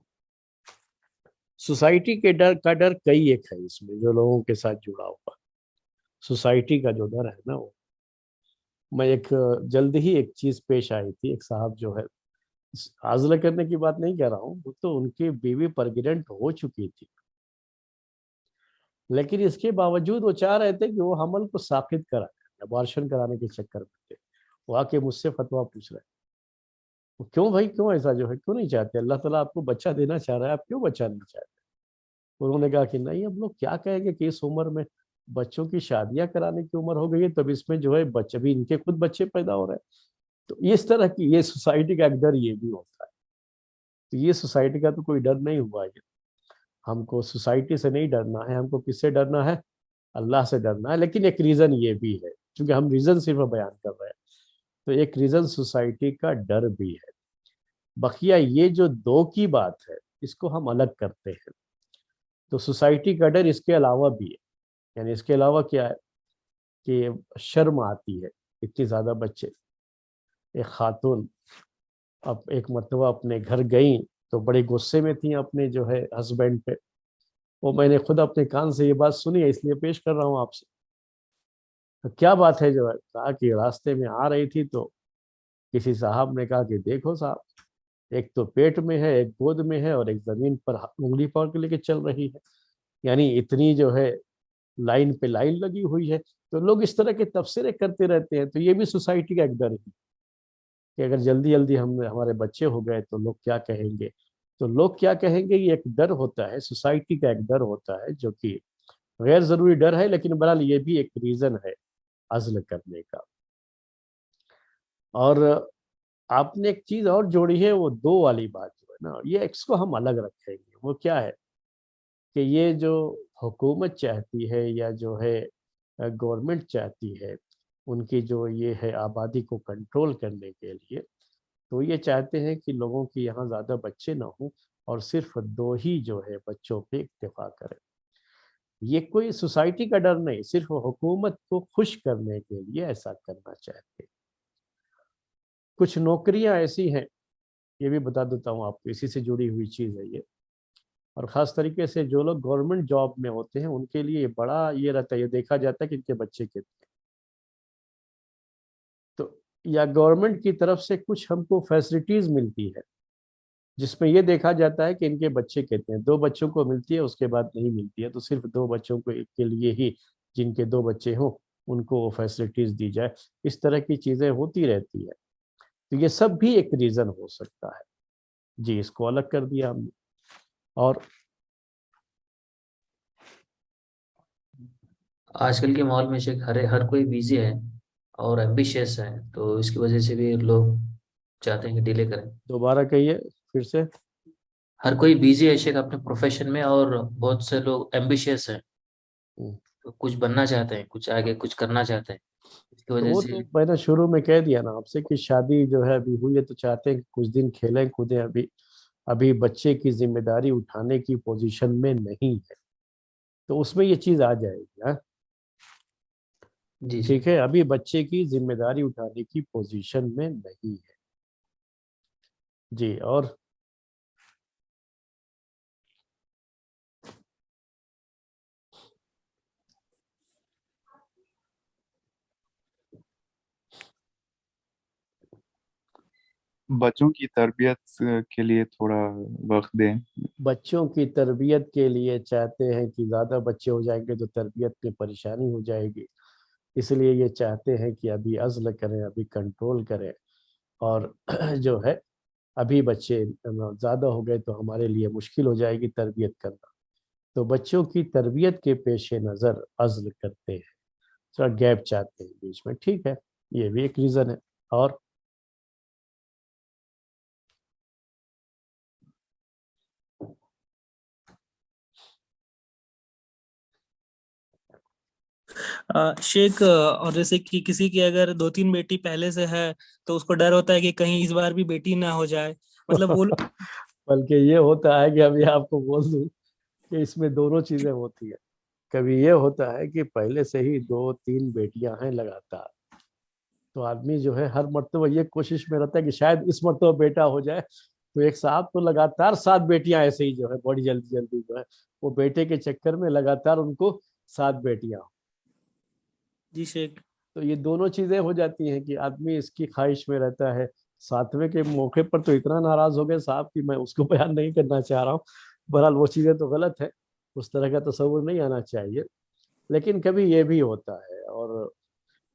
سوسائٹی کے ڈر کا ڈر کئی ایک ہے اس میں جو لوگوں کے ساتھ جڑا ہوا۔ سوسائٹی کا جو ڈر ہے نا، وہ میں ایک جلد ہی ایک چیز پیش آئی تھی، ایک صاحب جو ہے، عازلہ کرنے کی بات نہیں کہہ رہا ہوں، وہ تو ان کی بیوی پریگننٹ ہو چکی تھی، لیکن اس کے باوجود وہ چاہ رہے تھے کہ وہ حمل کو ساقط کرائیں، ابارشن کرانے کے چکر میں تھے۔ وہ آ کے مجھ سے فتویٰ پوچھ رہے ہیں، کیوں بھائی، کیوں ایسا جو ہے، کیوں نہیں چاہتے؟ اللہ تعالیٰ آپ کو بچہ دینا چاہ رہا ہے، آپ کیوں بچہ نہیں چاہتے؟ انہوں نے کہا کہ نہیں، اب لوگ کیا کہیں گے کہ اس عمر میں بچوں کی شادیاں کرانے کی عمر ہو گئی ہے، تب اس میں جو ہے بچے بھی، ان کے خود بچے پیدا ہو رہے ہیں۔ تو اس طرح کی یہ سوسائٹی کا ایک ڈر یہ بھی ہوتا ہے۔ تو یہ سوسائٹی کا تو کوئی ڈر نہیں ہوا ہے، ہم کو سوسائٹی سے نہیں ڈرنا ہے، ہم کو کس سے ڈرنا ہے؟ اللہ سے ڈرنا ہے۔ لیکن ایک ریزن یہ بھی ہے، چونکہ ہم ریزن صرف بیان کر رہے ہیں، تو ایک ریزن سوسائٹی کا ڈر بھی ہے۔ بقیہ یہ جو 2 کی بات ہے، اس کو ہم الگ کرتے ہیں۔ تو سوسائٹی کا ڈر اس کے علاوہ بھی ہے، یعنی اس کے علاوہ کیا ہے کہ شرم آتی ہے، اتنے زیادہ بچے۔ ایک خاتون اب ایک مرتبہ اپنے گھر گئیں تو بڑے غصے میں تھیں اپنے جو ہے ہسبینڈ پہ، وہ میں نے خود اپنے کان سے یہ بات سنی ہے، اس لیے پیش کر رہا ہوں آپ سے۔ تو کیا بات ہے جو ہے، کہا کہ راستے میں آ رہی تھی تو کسی صاحب نے کہا کہ دیکھو صاحب، ایک تو پیٹ میں ہے، ایک گود میں ہے، اور ایک زمین پر انگلی پکڑ کے لے کے چل رہی ہے، یعنی اتنی جو ہے لائن پہ لائن لگی ہوئی ہے۔ تو لوگ اس طرح کے تبصرے کرتے رہتے ہیں، تو یہ بھی سوسائٹی کا ایک ڈر ہے کہ اگر جلدی جلدی ہمارے بچے ہو گئے تو لوگ کیا کہیں گے۔ تو لوگ کیا کہیں گے، یہ ایک ڈر ہوتا ہے، سوسائٹی کا ایک ڈر ہوتا ہے، جو کہ غیر ضروری ڈر ہے، لیکن بہرحال یہ بھی ایک ریزن ہے عزل کرنے کا۔ اور آپ نے ایک چیز اور جوڑی ہے، وہ 2 والی بات جو ہے نا، یہ اس کو ہم الگ رکھیں گے۔ وہ کیا ہے کہ یہ جو حکومت چاہتی ہے یا جو ہے گورنمنٹ چاہتی ہے، ان کی جو یہ ہے آبادی کو کنٹرول کرنے کے لیے، تو یہ چاہتے ہیں کہ لوگوں کی یہاں زیادہ بچے نہ ہوں اور صرف 2 ہی جو ہے بچوں پہ اکتفا کریں۔ یہ کوئی سوسائٹی کا ڈر نہیں، صرف حکومت کو خوش کرنے کے لیے ایسا کرنا چاہتے ہیں۔ کچھ نوکریاں ایسی ہیں، یہ بھی بتا دیتا ہوں آپ کو، اسی سے جڑی ہوئی چیز ہے یہ، اور خاص طریقے سے جو لوگ گورنمنٹ جاب میں ہوتے ہیں ان کے لیے بڑا یہ رہتا ہے، یہ دیکھا جاتا ہے کہ ان کے بچے کتنے، تو یا گورنمنٹ کی طرف سے کچھ ہم کو فیسلٹیز ملتی ہے جس میں یہ دیکھا جاتا ہے کہ ان کے بچے کتنے ہیں، 2 بچوں کو ملتی ہے، اس کے بعد نہیں ملتی ہے، تو صرف 2 بچوں کو کے لیے ہی، جن کے 2 بچے ہوں ان کو وہ فیسلٹیز دی جائے۔ اس طرح کی چیزیں ہوتی رہتی ہے، تو یہ سب بھی ایک ریزن ہو سکتا ہے۔ جی، اس کو الگ کر دیا ہم نے۔ اور آج کل کے ماحول میں شیخ ہر کوئی بیزی ہے اور ایمبیشیس ہے، تو اس کی وجہ سے بھی لوگ چاہتے ہیں کہ ڈیلے کریں۔ دوبارہ کہیے پھر سے۔ ہر کوئی بیزی ہے شیخ اپنے پروفیشن میں، اور بہت سے لوگ ایمبیشیس ہیں، تو کچھ بننا چاہتے ہیں، کچھ آگے کچھ کرنا چاہتے ہیں، اس کی تو وجہ وہ سے۔ تو میں نے شروع میں کہہ دیا نا آپ سے کہ شادی جو ہے ابھی ہوئی ہے تو چاہتے ہیں کہ کچھ دن کھیلیں کودیں، ابھی بچے کی ذمہ داری اٹھانے کی پوزیشن میں نہیں ہے، تو اس میں یہ چیز آ جائے گی۔ ہاں جی جی۔ ٹھیک ہے، ابھی بچے کی ذمہ داری اٹھانے کی پوزیشن میں نہیں ہے۔ جی، اور بچوں کی تربیت کے لیے تھوڑا وقت دیں. بچوں کی تربیت کے لیے چاہتے ہیں کہ زیادہ بچے ہو جائیں گے تو تربیت میں پریشانی ہو جائے گی، اس لیے یہ چاہتے ہیں کہ ابھی عزل کریں، ابھی کنٹرول کریں، اور جو ہے ابھی بچے زیادہ ہو گئے تو ہمارے لیے مشکل ہو جائے گی تربیت کرنا، تو بچوں کی تربیت کے پیش نظر عزل کرتے ہیں، تھوڑا گیپ چاہتے ہیں بیچ میں. ٹھیک ہے، یہ بھی ایک ریزن ہے. اور شیخ اور جیسے کہ کسی کی اگر 2-3 بیٹی پہلے سے ہے تو اس کو ڈر ہوتا ہے کہ کہیں اس بار بھی بیٹی نہ ہو جائے، مطلب وہ بلکہ یہ ہوتا ہے کہ ابھی آپ کو بول دوں کہ اس میں دونوں چیزیں ہوتی ہیں. کبھی یہ ہوتا ہے کہ پہلے سے ہی 2-3 بیٹیاں ہیں لگاتار، تو آدمی جو ہے ہر مرتبہ یہ کوشش میں رہتا ہے کہ شاید اس مرتبہ بیٹا ہو جائے، تو ایک صاحب تو لگاتار 7 بیٹیاں ایسے ہی جو ہے بڑی جلدی جلدی جو ہے وہ بیٹے کے چکر میں لگاتار ان کو 7 بیٹیاں. جی شیخ. تو یہ دونوں چیزیں ہو جاتی ہیں کہ آدمی اس کی خواہش میں رہتا ہے. 7ویں کے موقع پر تو اتنا ناراض ہو گئے صاحب کہ میں اس کو بیان نہیں کرنا چاہ رہا ہوں. بہرحال وہ چیزیں تو غلط ہے، اس طرح کا تصور نہیں آنا چاہیے، لیکن کبھی یہ بھی ہوتا ہے. اور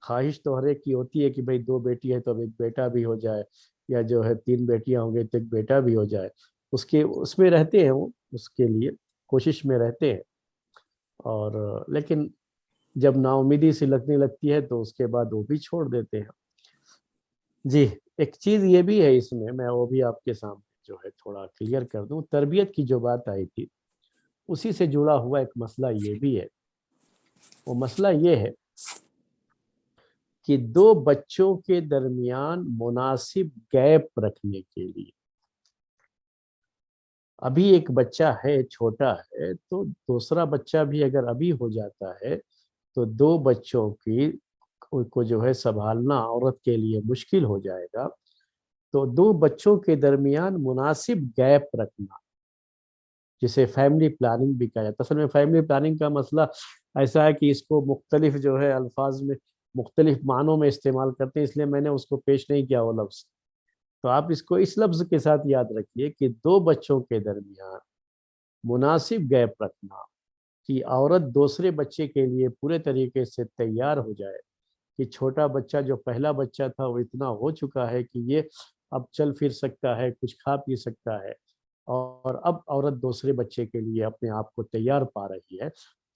خواہش تو ہر ایک کی ہوتی ہے کہ بھئی 2 بیٹی ہے تو اب ایک بیٹا بھی ہو جائے، یا جو ہے 3 بیٹیاں ہوں گے تو ایک بیٹا بھی ہو جائے. اس میں رہتے ہیں، وہ اس کے لیے کوشش میں رہتے ہیں. اور لیکن جب نا امیدی سے لگنے لگتی ہے تو اس کے بعد وہ بھی چھوڑ دیتے ہیں. جی، ایک چیز یہ بھی ہے اس میں وہ بھی آپ کے سامنے جو ہے تھوڑا کلیئر کر دوں. تربیت کی جو بات آئی تھی اسی سے جڑا ہوا ایک مسئلہ یہ بھی ہے. وہ مسئلہ یہ ہے کہ 2 بچوں کے درمیان مناسب گیپ رکھنے کے لیے، ابھی ایک بچہ ہے چھوٹا ہے تو دوسرا بچہ بھی اگر ابھی ہو جاتا ہے تو 2 بچوں کو جو ہے سنبھالنا عورت کے لیے مشکل ہو جائے گا. تو 2 بچوں کے درمیان مناسب گیپ رکھنا، جسے فیملی پلاننگ بھی کہا جاتا ہے. اصل میں فیملی پلاننگ کا مسئلہ ایسا ہے کہ اس کو مختلف جو ہے الفاظ میں مختلف معنوں میں استعمال کرتے ہیں، اس لیے میں نے اس کو پیش نہیں کیا وہ لفظ. تو آپ اس کو اس لفظ کے ساتھ یاد رکھیے کہ 2 بچوں کے درمیان مناسب گیپ رکھنا، کہ عورت دوسرے بچے کے لیے پورے طریقے سے تیار ہو جائے کہ چھوٹا بچہ جو پہلا بچہ تھا وہ اتنا ہو چکا ہے کہ یہ اب چل پھر سکتا ہے، کچھ کھا پی سکتا ہے، اور اب عورت دوسرے بچے کے لیے اپنے آپ کو تیار پا رہی ہے،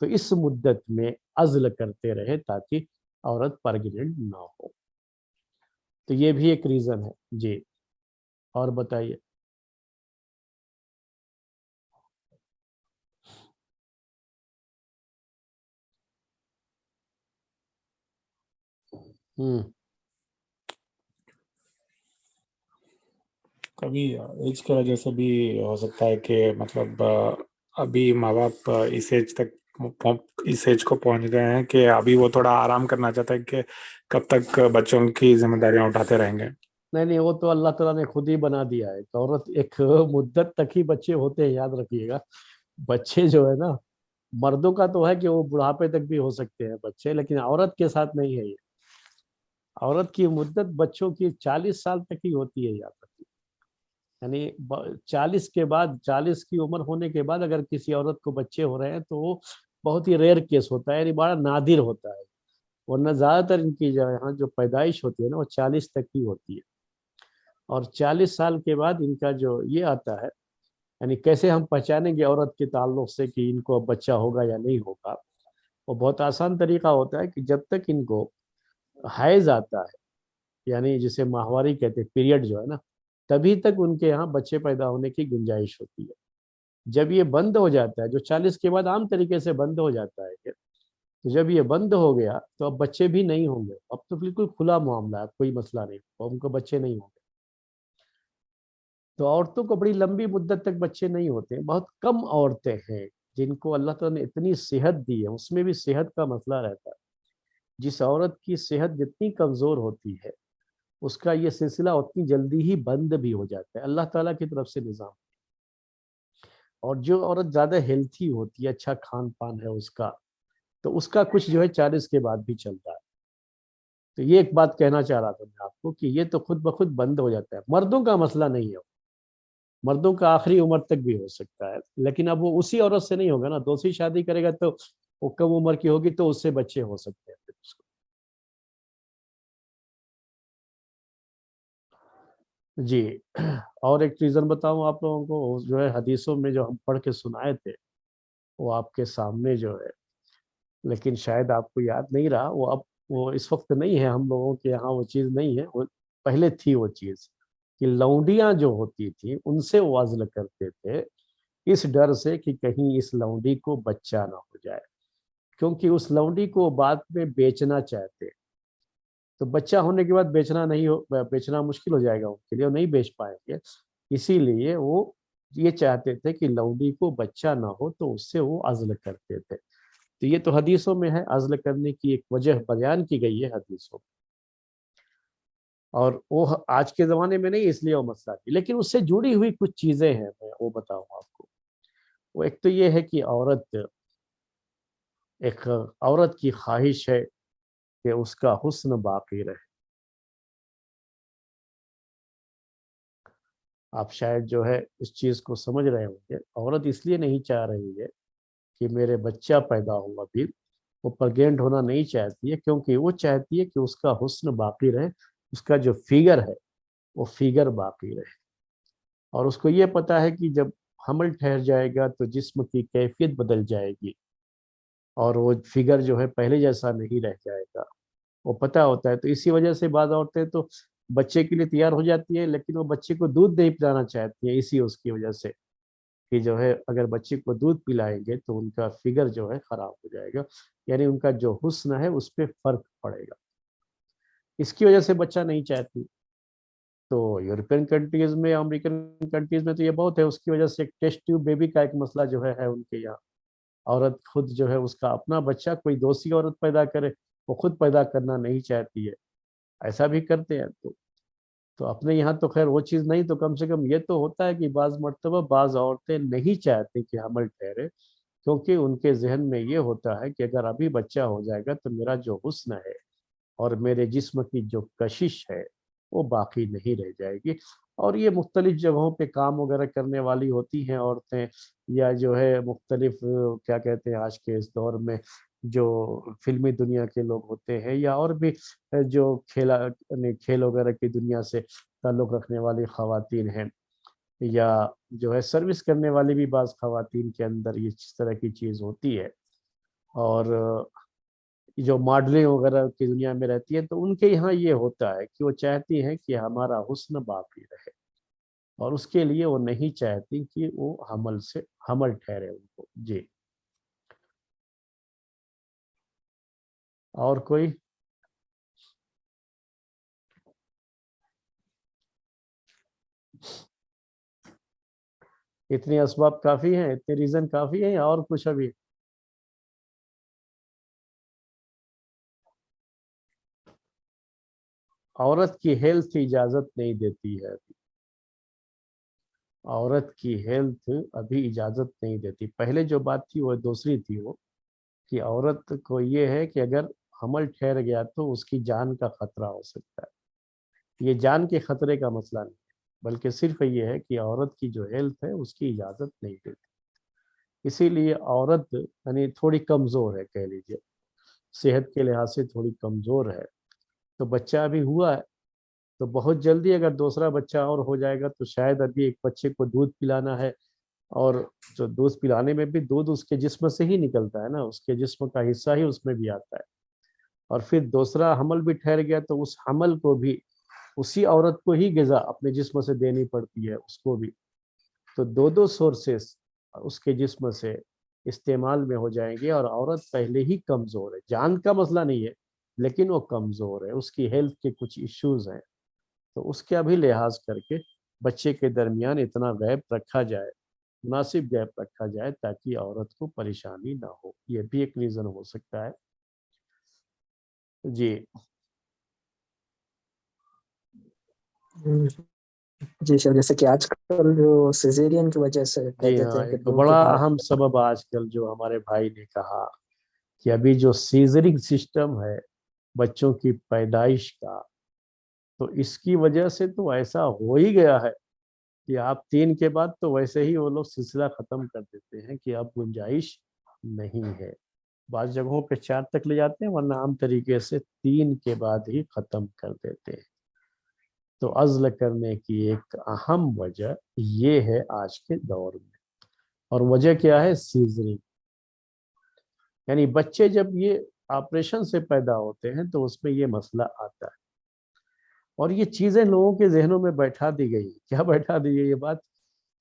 تو اس مدت میں عزل کرتے رہے تاکہ عورت پریگننٹ نہ ہو. تو یہ بھی ایک ریزن ہے. جی، اور بتائیے. کبھی ایج کی وجہ سے بھی ہو سکتا ہے کہ مطلب ابھی ماں باپ اس ایج کو پہنچ گئے ہیں کہ ابھی وہ تھوڑا آرام کرنا چاہتا ہے کہ کب تک بچوں کی ذمہ داریاں اٹھاتے رہیں گے. نہیں، وہ تو اللہ تعالیٰ نے خود ہی بنا دیا ہے. عورت ایک مدت تک ہی بچے ہوتے ہیں، یاد رکھیے گا. بچے جو ہے نا، مردوں کا تو ہے کہ وہ بڑھاپے تک بھی ہو سکتے ہیں بچے، لیکن عورت کے ساتھ نہیں ہے. یہ عورت کی مدت بچوں کی 40 سال تک ہی ہوتی ہے، یاد رکھیے. یعنی 40 کے بعد، 40 کی عمر ہونے کے بعد اگر کسی عورت کو بچے ہو رہے ہیں تو وہ بہت ہی ریئر کیس ہوتا ہے، یعنی بڑا نادر ہوتا ہے. ورنہ زیادہ تر ان کی یہاں جو پیدائش ہوتی ہے نا وہ 40 تک ہی ہوتی ہے. اور 40 سال کے بعد ان کا جو یہ آتا ہے، یعنی کیسے ہم پہچانیں گے عورت کے تعلق سے کہ ان کو اب بچہ ہوگا یا نہیں ہوگا. وہ بہت آسان طریقہ ہوتا ہے کہ جب تک ان کو حیض آتا ہے، یعنی جسے ماہواری کہتے ہیں، پیریڈ جو ہے نا، تبھی تک ان کے یہاں بچے پیدا ہونے کی گنجائش ہوتی ہے. جب یہ بند ہو جاتا ہے، جو 40 کے بعد عام طریقے سے بند ہو جاتا ہے، تو جب یہ بند ہو گیا تو اب بچے بھی نہیں ہوں گے. اب تو بالکل کھلا معاملہ ہے، کوئی مسئلہ نہیں، ان کو بچے نہیں ہوں گے. تو عورتوں کو بڑی لمبی مدت تک بچے نہیں ہوتے ہیں. بہت کم عورتیں ہیں جن کو اللہ تعالیٰ نے اتنی صحت دی ہے. اس میں بھی صحت کا مسئلہ رہتا ہے. جس عورت کی صحت جتنی کمزور ہوتی ہے اس کا یہ سلسلہ اتنی جلدی ہی بند بھی ہو جاتا ہے، اللہ تعالیٰ کی طرف سے نظام. اور جو عورت زیادہ ہیلتھی ہوتی ہے، اچھا کھان پان ہے اس کا، تو اس کا کچھ جو ہے 40 کے بعد بھی چلتا ہے. تو یہ ایک بات کہنا چاہ رہا تھا میں آپ کو کہ یہ تو خود بخود بند ہو جاتا ہے. مردوں کا مسئلہ نہیں ہے, مردوں کا آخری عمر تک بھی ہو سکتا ہے, لیکن اب وہ اسی عورت سے نہیں ہوگا نا, دوسری شادی کرے گا تو وہ کم عمر کی ہوگی تو اس سے بچے ہو سکتے ہیں پھر اس کو. جی, اور ایک ریزن بتاؤں آپ لوگوں کو, جو ہے حدیثوں میں جو ہم پڑھ کے سنائے تھے وہ آپ کے سامنے جو ہے, لیکن شاید آپ کو یاد نہیں رہا, وہ اس وقت نہیں ہے ہم لوگوں کے یہاں, وہ چیز نہیں ہے, وہ پہلے تھی وہ چیز کہ لونڈیاں جو ہوتی تھیں ان سے وہ عزل کرتے تھے اس ڈر سے کہ کہیں اس لونڈی کو بچہ نہ ہو جائے, کیونکہ اس لونڈی کو بعد میں بیچنا چاہتے, تو بچہ ہونے کے بعد بیچنا مشکل ہو جائے گا ان کے لیے, وہ نہیں بیچ پائیں گے, اسی لیے وہ یہ چاہتے تھے کہ لونڈی کو بچہ نہ ہو تو اس سے وہ عزل کرتے تھے. تو یہ تو حدیثوں میں ہے, عزل کرنے کی ایک وجہ بیان کی گئی ہے حدیثوں میں, اور وہ آج کے زمانے میں نہیں اس لیے وہ مسئلہ تھی, لیکن اس سے جڑی ہوئی کچھ چیزیں ہیں, میں وہ بتاؤں آپ کو. وہ ایک تو یہ ہے کہ عورت کی خواہش ہے کہ اس کا حسن باقی رہے. آپ شاید جو ہے اس چیز کو سمجھ رہے ہوں گے, عورت اس لیے نہیں چاہ رہی ہے کہ میرے بچہ پیدا ہوا بھی, وہ پریگنٹ ہونا نہیں چاہتی ہے, کیونکہ وہ چاہتی ہے کہ اس کا حسن باقی رہے, اس کا جو فیگر ہے وہ فیگر باقی رہے, اور اس کو یہ پتا ہے کہ جب حمل ٹھہر جائے گا تو جسم کی کیفیت بدل جائے گی اور وہ فیگر جو ہے پہلے جیسا نہیں رہ جائے گا, وہ پتہ ہوتا ہے. تو اسی وجہ سے بعض عورتیں تو بچے کے لیے تیار ہو جاتی ہے, لیکن وہ بچے کو دودھ نہیں پلانا چاہتی ہیں, اس کی وجہ سے کہ جو ہے اگر بچے کو دودھ پلائیں گے تو ان کا فگر جو ہے خراب ہو جائے گا, یعنی ان کا جو حسن ہے اس پہ فرق پڑے گا, اس کی وجہ سے بچہ نہیں چاہتی. تو یورپین کنٹریز میں, امریکن کنٹریز میں تو یہ بہت ہے, اس کی وجہ سے ایک ٹیسٹ ٹیوب بیبی کا ایک مسئلہ جو ہے ان کے یہاں. عورت خود جو ہے اس کا اپنا بچہ کوئی دوسری عورت پیدا کرے, وہ خود پیدا کرنا نہیں چاہتی ہے, ایسا بھی کرتے ہیں. تو اپنے یہاں تو خیر وہ چیز نہیں, تو کم سے کم یہ تو ہوتا ہے کہ بعض مرتبہ بعض عورتیں نہیں چاہتی کہ حمل ٹھہرے, کیونکہ ان کے ذہن میں یہ ہوتا ہے کہ اگر ابھی بچہ ہو جائے گا تو میرا جو حسن ہے اور میرے جسم کی جو کشش ہے وہ باقی نہیں رہ جائے گی. اور یہ مختلف جگہوں پہ کام وغیرہ کرنے والی ہوتی ہیں عورتیں, یا جو ہے مختلف کیا کہتے ہیں آج کے اس دور میں جو فلمی دنیا کے لوگ ہوتے ہیں, یا اور بھی جو کھیل وغیرہ کی دنیا سے تعلق رکھنے والی خواتین ہیں, یا جو ہے سروس کرنے والی بھی بعض خواتین کے اندر یہ اس طرح کی چیز ہوتی ہے, اور جو ماڈلنگ وغیرہ کی دنیا میں رہتی ہے, تو ان کے یہاں یہ ہوتا ہے کہ وہ چاہتی ہیں کہ ہمارا حسن باقی رہے, اور اس کے لیے وہ نہیں چاہتی کہ وہ حمل ٹھہرے ان کو. جی, اور کوئی؟ اتنے اسباب کافی ہیں, اتنے ریزن کافی ہیں, یا اور کچھ ابھی؟ عورت کی ہیلتھ اجازت نہیں دیتی ہے ابھی, عورت کی ہیلتھ ابھی اجازت نہیں دیتی. پہلے جو بات تھی وہ دوسری تھی, وہ کہ عورت کو یہ ہے کہ اگر حمل ٹھہر گیا تو اس کی جان کا خطرہ ہو سکتا ہے. یہ جان کے خطرے کا مسئلہ نہیں, بلکہ صرف یہ ہے کہ عورت کی جو ہیلتھ ہے اس کی اجازت نہیں دیتی. اسی لیے عورت یعنی تھوڑی کمزور ہے, کہہ لیجیے صحت کے لحاظ سے تھوڑی کمزور ہے. تو بچہ ابھی ہوا ہے, تو بہت جلدی اگر دوسرا بچہ اور ہو جائے گا تو شاید ابھی ایک بچے کو دودھ پلانا ہے, اور جو دودھ پلانے میں بھی دودھ اس کے جسم سے ہی نکلتا ہے نا, اس کے جسم کا حصہ ہی اس میں بھی آتا ہے, اور پھر دوسرا حمل بھی ٹھہر گیا تو اس حمل کو بھی اسی عورت کو ہی غذا اپنے جسم سے دینی پڑتی ہے اس کو بھی. تو دو سورسز اس کے جسم سے استعمال میں ہو جائیں گے, اور عورت پہلے ہی کمزور ہے, جان کا مسئلہ نہیں ہے لیکن وہ کمزور ہے, اس کی ہیلتھ کے کچھ ایشوز ہیں. تو اس کا بھی لحاظ کر کے بچے کے درمیان اتنا گیپ رکھا جائے, مناسب گیپ رکھا جائے, تاکہ عورت کو پریشانی نہ ہو. یہ بھی ایک ریزن ہو سکتا ہے. جی, جی سر, جیسے کہ آج کل جو سیزیرین کی وجہ سے جی کہتے ہاں, ہیں کہ ایک دو کے بڑا بعد اہم سبب آج کل جو ہمارے بھائی نے کہا کہ ابھی جو سیزرنگ سسٹم ہے بچوں کی پیدائش کا, تو اس کی وجہ سے تو ایسا ہو ہی گیا ہے کہ آپ 3 کے بعد تو ویسے ہی وہ لوگ سلسلہ ختم کر دیتے ہیں کہ اب گنجائش نہیں ہے. بعض جگہوں پہ 4 تک لے جاتے ہیں، ورنہ عام طریقے سے 3 کے بعد ہی ختم کر دیتے ہیں. تو عزل کرنے کی ایک اہم وجہ یہ ہے آج کے دور میں. اور وجہ کیا ہے؟ سیزرنگ. یعنی بچے جب یہ آپریشن سے پیدا ہوتے ہیں تو اس میں یہ مسئلہ آتا ہے. اور یہ چیزیں لوگوں کے ذہنوں میں بیٹھا دی گئی. کیا بیٹھا دی گئی یہ بات؟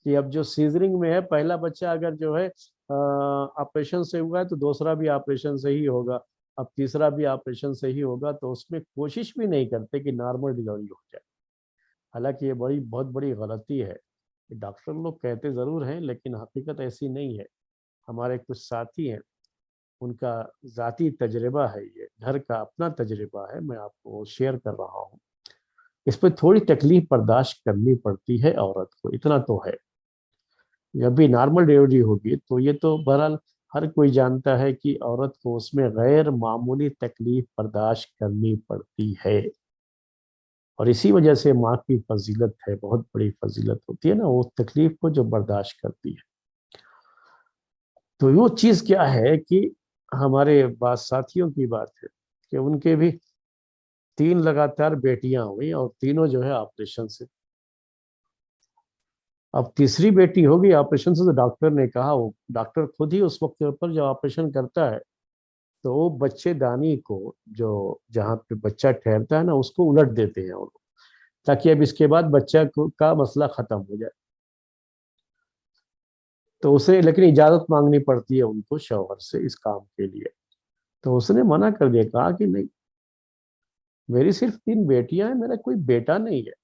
کہ اب جو سیزرنگ میں ہے، پہلا بچہ اگر جو ہے آپریشن سے ہوا ہے تو دوسرا بھی آپریشن سے ہی ہوگا، اب تیسرا بھی آپریشن سے ہی ہوگا. تو اس میں کوشش بھی نہیں کرتے کہ نارمل ڈلیوری ہو جائے. حالانکہ یہ بہت بڑی غلطی ہے. ڈاکٹر لوگ کہتے ضرور ہیں لیکن حقیقت ایسی نہیں ہے. ہمارے کچھ ساتھی ہیں، ان کا ذاتی تجربہ ہے، یہ گھر کا اپنا تجربہ ہے، میں آپ کو شیئر کر رہا ہوں. اس پہ تھوڑی تکلیف برداشت کرنی پڑتی ہے عورت کو، اتنا تو ہے. جب بھی نارمل ڈلیوری ہوگی تو یہ تو بہرحال ہر کوئی جانتا ہے کہ عورت کو اس میں غیر معمولی تکلیف برداشت کرنی پڑتی ہے. اور اسی وجہ سے ماں کی فضیلت ہے، بہت بڑی فضیلت ہوتی ہے نا وہ تکلیف کو جو برداشت کرتی ہے. تو وہ چیز کیا ہے کہ ہمارے بعض ساتھیوں کی بات ہے کہ ان کے بھی 3 لگاتار بیٹیاں ہوئی اور تینوں جو ہے آپریشن سے. اب تیسری بیٹی ہوگی آپریشن سے، تو ڈاکٹر نے کہا، وہ ڈاکٹر خود ہی اس وقت پر جب آپریشن کرتا ہے تو وہ بچے دانی کو جو جہاں پہ بچہ ٹھہرتا ہے نا اس کو الٹ دیتے ہیں تاکہ اب اس کے بعد بچہ کا مسئلہ ختم ہو جائے. تو اسے لیکن اجازت مانگنی پڑتی ہے ان کو شوہر سے اس کام کے لیے. تو اس نے منع کر دیا، کہا کہ نہیں، میری صرف 3 بیٹیاں ہیں، میرا کوئی بیٹا نہیں ہے،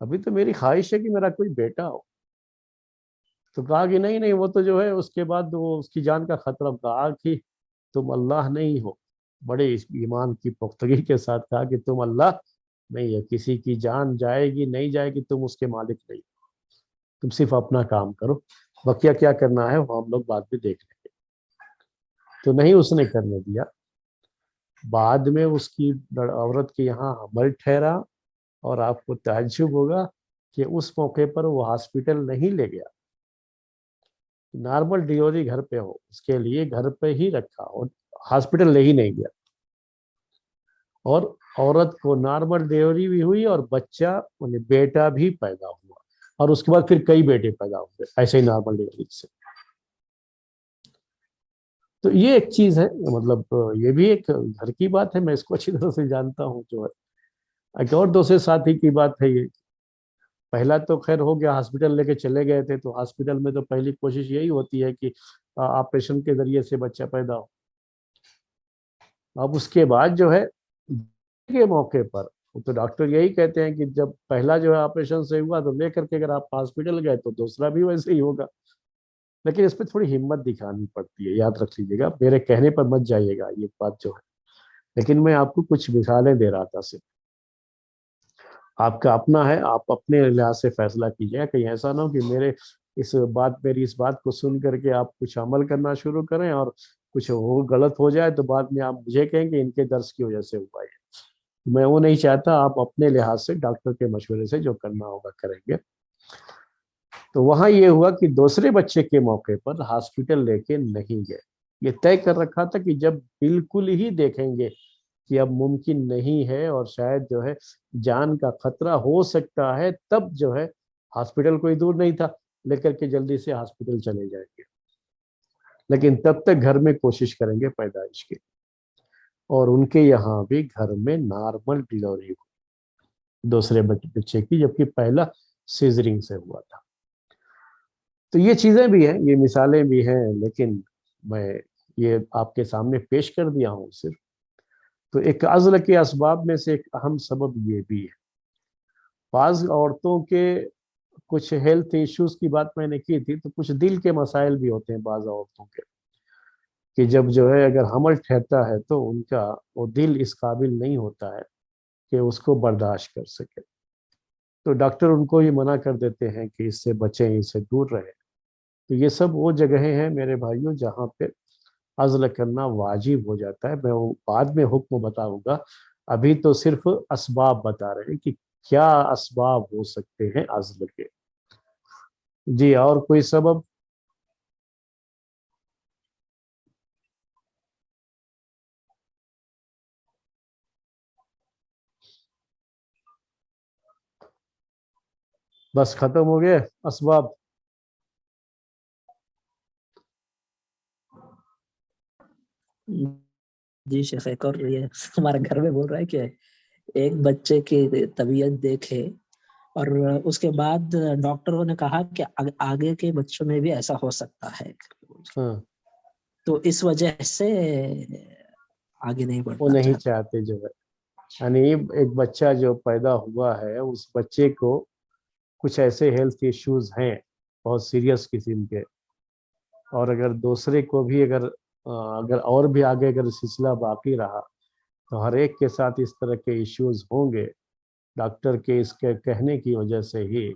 ابھی تو میری خواہش ہے کہ میرا کوئی بیٹا ہو. تو کہا کہ نہیں وہ تو جو ہے اس کے بعد وہ اس کی جان کا خطرہ. کہا کہ تم اللہ نہیں ہو. بڑے ایمان کی پختگی کے ساتھ کہا کہ تم اللہ نہیں ہے، کسی کی جان جائے گی نہیں جائے گی تم اس کے مالک نہیں، تم صرف اپنا کام کرو، بقیہ کیا کرنا ہے وہ ہم لوگ بعد میں دیکھ لیں گے. تو نہیں اس نے کرنے دیا. بعد میں اس کی عورت کے یہاں حمل ٹھہرا اور آپ کو تعجب ہوگا کہ اس موقع پر وہ ہاسپٹل نہیں لے گیا. نارمل ڈلیوری گھر پہ ہو اس کے لیے گھر پہ ہی رکھا اور ہاسپٹل لے ہی نہیں گیا. اور عورت کو نارمل ڈلیوری بھی ہوئی اور بچہ بیٹا بھی پیدا ہوا، اور اس کے بعد پھر کئی بیٹے پیدا ہوئے ایسے ہی نارمل ڈلیوری سے. تو یہ ایک چیز ہے، مطلب یہ بھی ایک گھر کی بات ہے، میں اس کو اچھی طرح سے جانتا ہوں. جو ہے ایک اور دوسرے ساتھی کی بات ہے، یہ پہلا تو خیر ہو گیا، ہاسپٹل لے کے چلے گئے تھے. تو ہاسپٹل میں تو پہلی کوشش یہی ہوتی ہے کہ آپریشن کے ذریعے سے بچہ پیدا ہو. اب اس کے بعد جو ہے کے موقع پر تو ڈاکٹر یہی کہتے ہیں کہ جب پہلا جو ہے آپریشن سے ہوا تو لے کر کے اگر آپ ہاسپٹل گئے تو دوسرا بھی ویسے ہی ہوگا. لیکن اس پہ تھوڑی ہمت دکھانی پڑتی ہے، یاد رکھ لیجیے گا، میرے کہنے پر مت جائیے گا یہ بات جو ہے. لیکن میں آپ کو کچھ مثالیں دے رہا تھا صرف. آپ کا اپنا ہے، آپ اپنے لحاظ سے فیصلہ کیجیے. کہیں ایسا نہ ہو کہ میری اس بات کو سن کر کے آپ کچھ عمل کرنا شروع کریں اور کچھ غلط ہو جائے تو بعد میں آپ مجھے کہیں کہ ان کے درس کی وجہ سے ہوا ہے. میں وہ نہیں چاہتا. آپ اپنے لحاظ سے ڈاکٹر کے مشورے سے جو کرنا ہوگا کریں گے. تو وہاں یہ ہوا کہ دوسرے بچے کے موقع پر ہاسپٹل لے کے نہیں گئے. یہ طے کر رکھا تھا کہ جب بالکل ہی دیکھیں گے کہ اب ممکن نہیں ہے اور شاید جو ہے جان کا خطرہ ہو سکتا ہے، تب جو ہے ہاسپٹل کوئی دور نہیں تھا، لے کر کے جلدی سے ہاسپٹل چلے جائیں گے. لیکن تب تک گھر میں کوشش کریں گے پیدائش کی. اور ان کے یہاں بھی گھر میں نارمل ڈلیوری ہوئی دوسرے بچے کی، جبکہ پہلا سیزرنگ سے ہوا تھا. تو یہ چیزیں بھی ہیں، یہ مثالیں بھی ہیں، لیکن میں یہ آپ کے سامنے پیش کر دیا ہوں صرف. تو ایک عزل کے اسباب میں سے ایک اہم سبب یہ بھی ہے. بعض عورتوں کے کچھ ہیلتھ ایشوز کی بات میں نے کی تھی، تو کچھ دل کے مسائل بھی ہوتے ہیں بعض عورتوں کے، کہ جب جو ہے اگر حمل ٹھہرتا ہے تو ان کا وہ دل اس قابل نہیں ہوتا ہے کہ اس کو برداشت کر سکے. تو ڈاکٹر ان کو ہی منع کر دیتے ہیں کہ اس سے بچیں، اس سے دور رہیں. تو یہ سب وہ جگہیں ہیں میرے بھائیوں جہاں پہ عزل کرنا واجب ہو جاتا ہے. میں وہ بعد میں حکم بتاؤں گا ابھی تو صرف اسباب بتا رہے ہیں کہ کیا اسباب ہو سکتے ہیں عزل کے. جی اور کوئی سبب؟ بس ختم ہو گئے اسباب؟ جی شیخ، ایک اور یہ ہمارے گھر میں بول رہا ہے کہ ایک بچے کی طبیعت دیکھے اور اس کے بعد ڈاکٹروں نے کہا کہ آگے کے بچوں میں بھی ایسا ہو سکتا ہے، ہاں تو اس وجہ سے آگے نہیں وہ بڑھنا نہیں چاہتے. چاہتے جو ہے، یعنی ایک بچہ جو پیدا ہوا ہے اس بچے کو کچھ ایسے ہیلتھ ایشوز ہیں بہت سیریس قسم کے، اور اگر دوسرے کو بھی اگر اور بھی آگے اگر سلسلہ باقی رہا تو ہر ایک کے ساتھ اس طرح کے ایشوز ہوں گے. ڈاکٹر کے اس کے کہنے کی وجہ سے ہی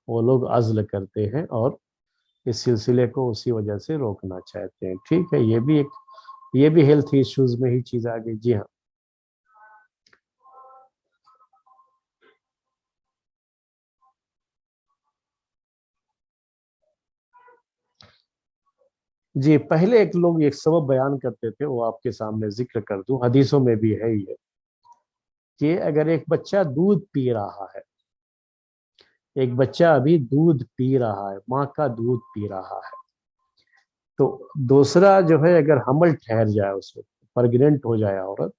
وہ لوگ عزل کرتے ہیں اور اس سلسلے کو اسی وجہ سے روکنا چاہتے ہیں. ٹھیک ہے، یہ بھی ہیلتھ ایشوز میں ہی چیز آ گئی. جی ہاں. جی پہلے ایک لوگ ایک سبب بیان کرتے تھے، وہ آپ کے سامنے ذکر کر دوں، حدیثوں میں بھی ہے یہ، کہ اگر ایک بچہ دودھ پی رہا ہے، ایک بچہ ابھی دودھ پی رہا ہے، ماں کا دودھ پی رہا ہے، تو دوسرا جو ہے اگر حمل ٹھہر جائے، اس وقت پریگننٹ ہو جائے عورت،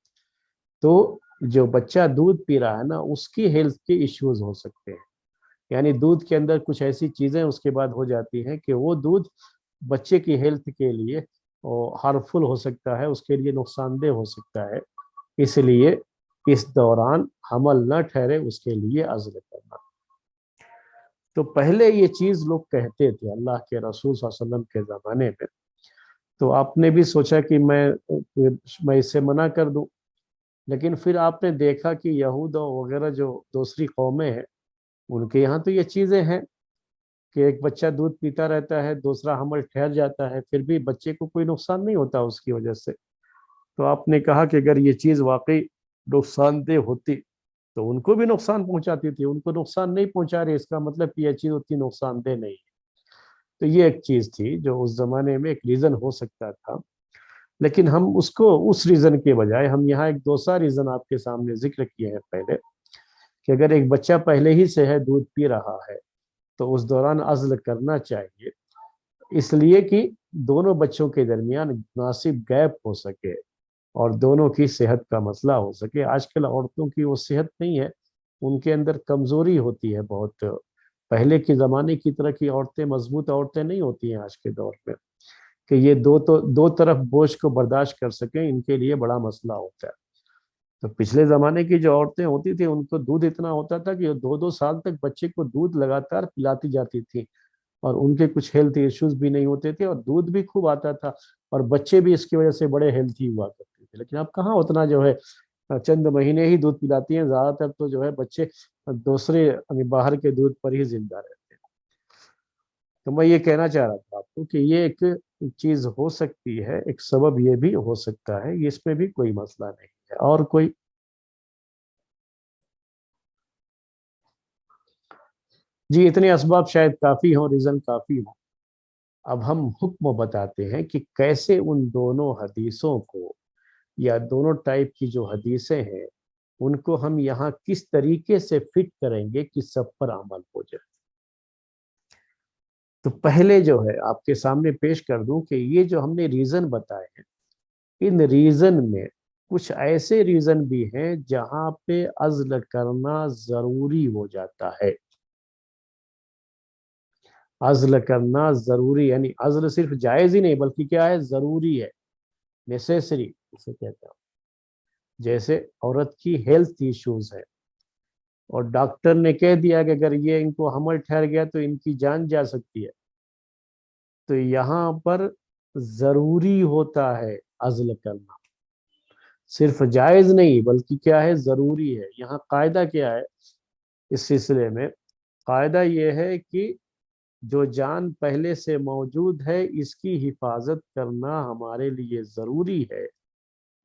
تو جو بچہ دودھ پی رہا ہے نا اس کی ہیلتھ کے ایشوز ہو سکتے ہیں. یعنی دودھ کے اندر کچھ ایسی چیزیں اس کے بعد ہو جاتی ہیں کہ وہ دودھ بچے کی ہیلتھ کے لیے ہارمفل ہو سکتا ہے، اس کے لیے نقصان دہ ہو سکتا ہے. اس لیے اس دوران حمل نہ ٹھہرے اس کے لیے عزل کرنا. تو پہلے یہ چیز لوگ کہتے تھے اللہ کے رسول صلی اللہ علیہ وسلم کے زمانے میں، تو آپ نے بھی سوچا کہ میں اس سے منع کر دوں، لیکن پھر آپ نے دیکھا کہ یہود وغیرہ جو دوسری قومیں ہیں ان کے یہاں تو یہ چیزیں ہیں کہ ایک بچہ دودھ پیتا رہتا ہے، دوسرا حمل ٹھہر جاتا ہے، پھر بھی بچے کو کوئی نقصان نہیں ہوتا اس کی وجہ سے. تو آپ نے کہا کہ اگر یہ چیز واقعی نقصان دہ ہوتی تو ان کو بھی نقصان پہنچاتی تھی، ان کو نقصان نہیں پہنچا رہی، اس کا مطلب کہ یہ چیز اتنی نقصان دہ نہیں ہے. تو یہ ایک چیز تھی جو اس زمانے میں ایک ریزن ہو سکتا تھا. لیکن ہم اس کو اس ریزن کے بجائے ہم یہاں ایک دوسرا ریزن آپ کے سامنے ذکر کیے ہیں پہلے، کہ اگر ایک بچہ پہلے ہی سے ہے دودھ پی رہا ہے تو اس دوران عزل کرنا چاہیے، اس لیے کہ دونوں بچوں کے درمیان مناسب گیپ ہو سکے اور دونوں کی صحت کا مسئلہ ہو سکے. آج کل عورتوں کی وہ صحت نہیں ہے، ان کے اندر کمزوری ہوتی ہے بہت. پہلے کے زمانے کی طرح کی عورتیں، مضبوط عورتیں نہیں ہوتی ہیں آج کے دور میں کہ یہ دو طرف بوجھ کو برداشت کر سکیں، ان کے لیے بڑا مسئلہ ہوتا ہے. تو پچھلے زمانے کی جو عورتیں ہوتی تھیں ان کو دودھ اتنا ہوتا تھا کہ 2 سال تک بچے کو دودھ لگاتار پلاتی جاتی تھی اور ان کے کچھ ہیلتھ ایشوز بھی نہیں ہوتے تھے اور دودھ بھی خوب آتا تھا اور بچے بھی اس کی وجہ سے بڑے ہیلتھی ہوا کرتے تھے. لیکن اب کہاں اتنا جو ہے، چند مہینے ہی دودھ پلاتی ہیں، زیادہ تر تو جو ہے بچے دوسرے باہر کے دودھ پر ہی زندہ رہتے ہیں. تو میں یہ کہنا چاہ رہا تھا آپ کو کہ یہ ایک چیز ہو سکتی ہے، ایک سبب یہ بھی ہو سکتا ہے، اس میں بھی کوئی مسئلہ نہیں ہے. اور کوئی؟ جی اتنے اسباب شاید کافی ہوں، ریزن کافی ہوں. اب ہم حکم بتاتے ہیں کہ کیسے ان دونوں حدیثوں کو یا دونوں ٹائپ کی جو حدیثیں ہیں ان کو ہم یہاں کس طریقے سے فٹ کریں گے کہ سب پر عمل ہو جائے. تو پہلے جو ہے آپ کے سامنے پیش کر دوں کہ یہ جو ہم نے ریزن بتائے ہیں، ان ریزن میں کچھ ایسے ریزن بھی ہیں جہاں پہ عزل کرنا ضروری ہو جاتا ہے. عزل کرنا ضروری، یعنی عزل صرف جائز ہی نہیں بلکہ کیا ہے، ضروری ہے، نیسیسری اسے کہتے ہیں. جیسے عورت کی ہیلتھ ایشوز ہے اور ڈاکٹر نے کہہ دیا کہ اگر یہ ان کو حمل ٹھہر گیا تو ان کی جان جا سکتی ہے، تو یہاں پر ضروری ہوتا ہے عزل کرنا، صرف جائز نہیں بلکہ کیا ہے، ضروری ہے. یہاں قاعدہ کیا ہے اس سلسلے میں؟ قاعدہ یہ ہے کہ جو جان پہلے سے موجود ہے اس کی حفاظت کرنا ہمارے لیے ضروری ہے،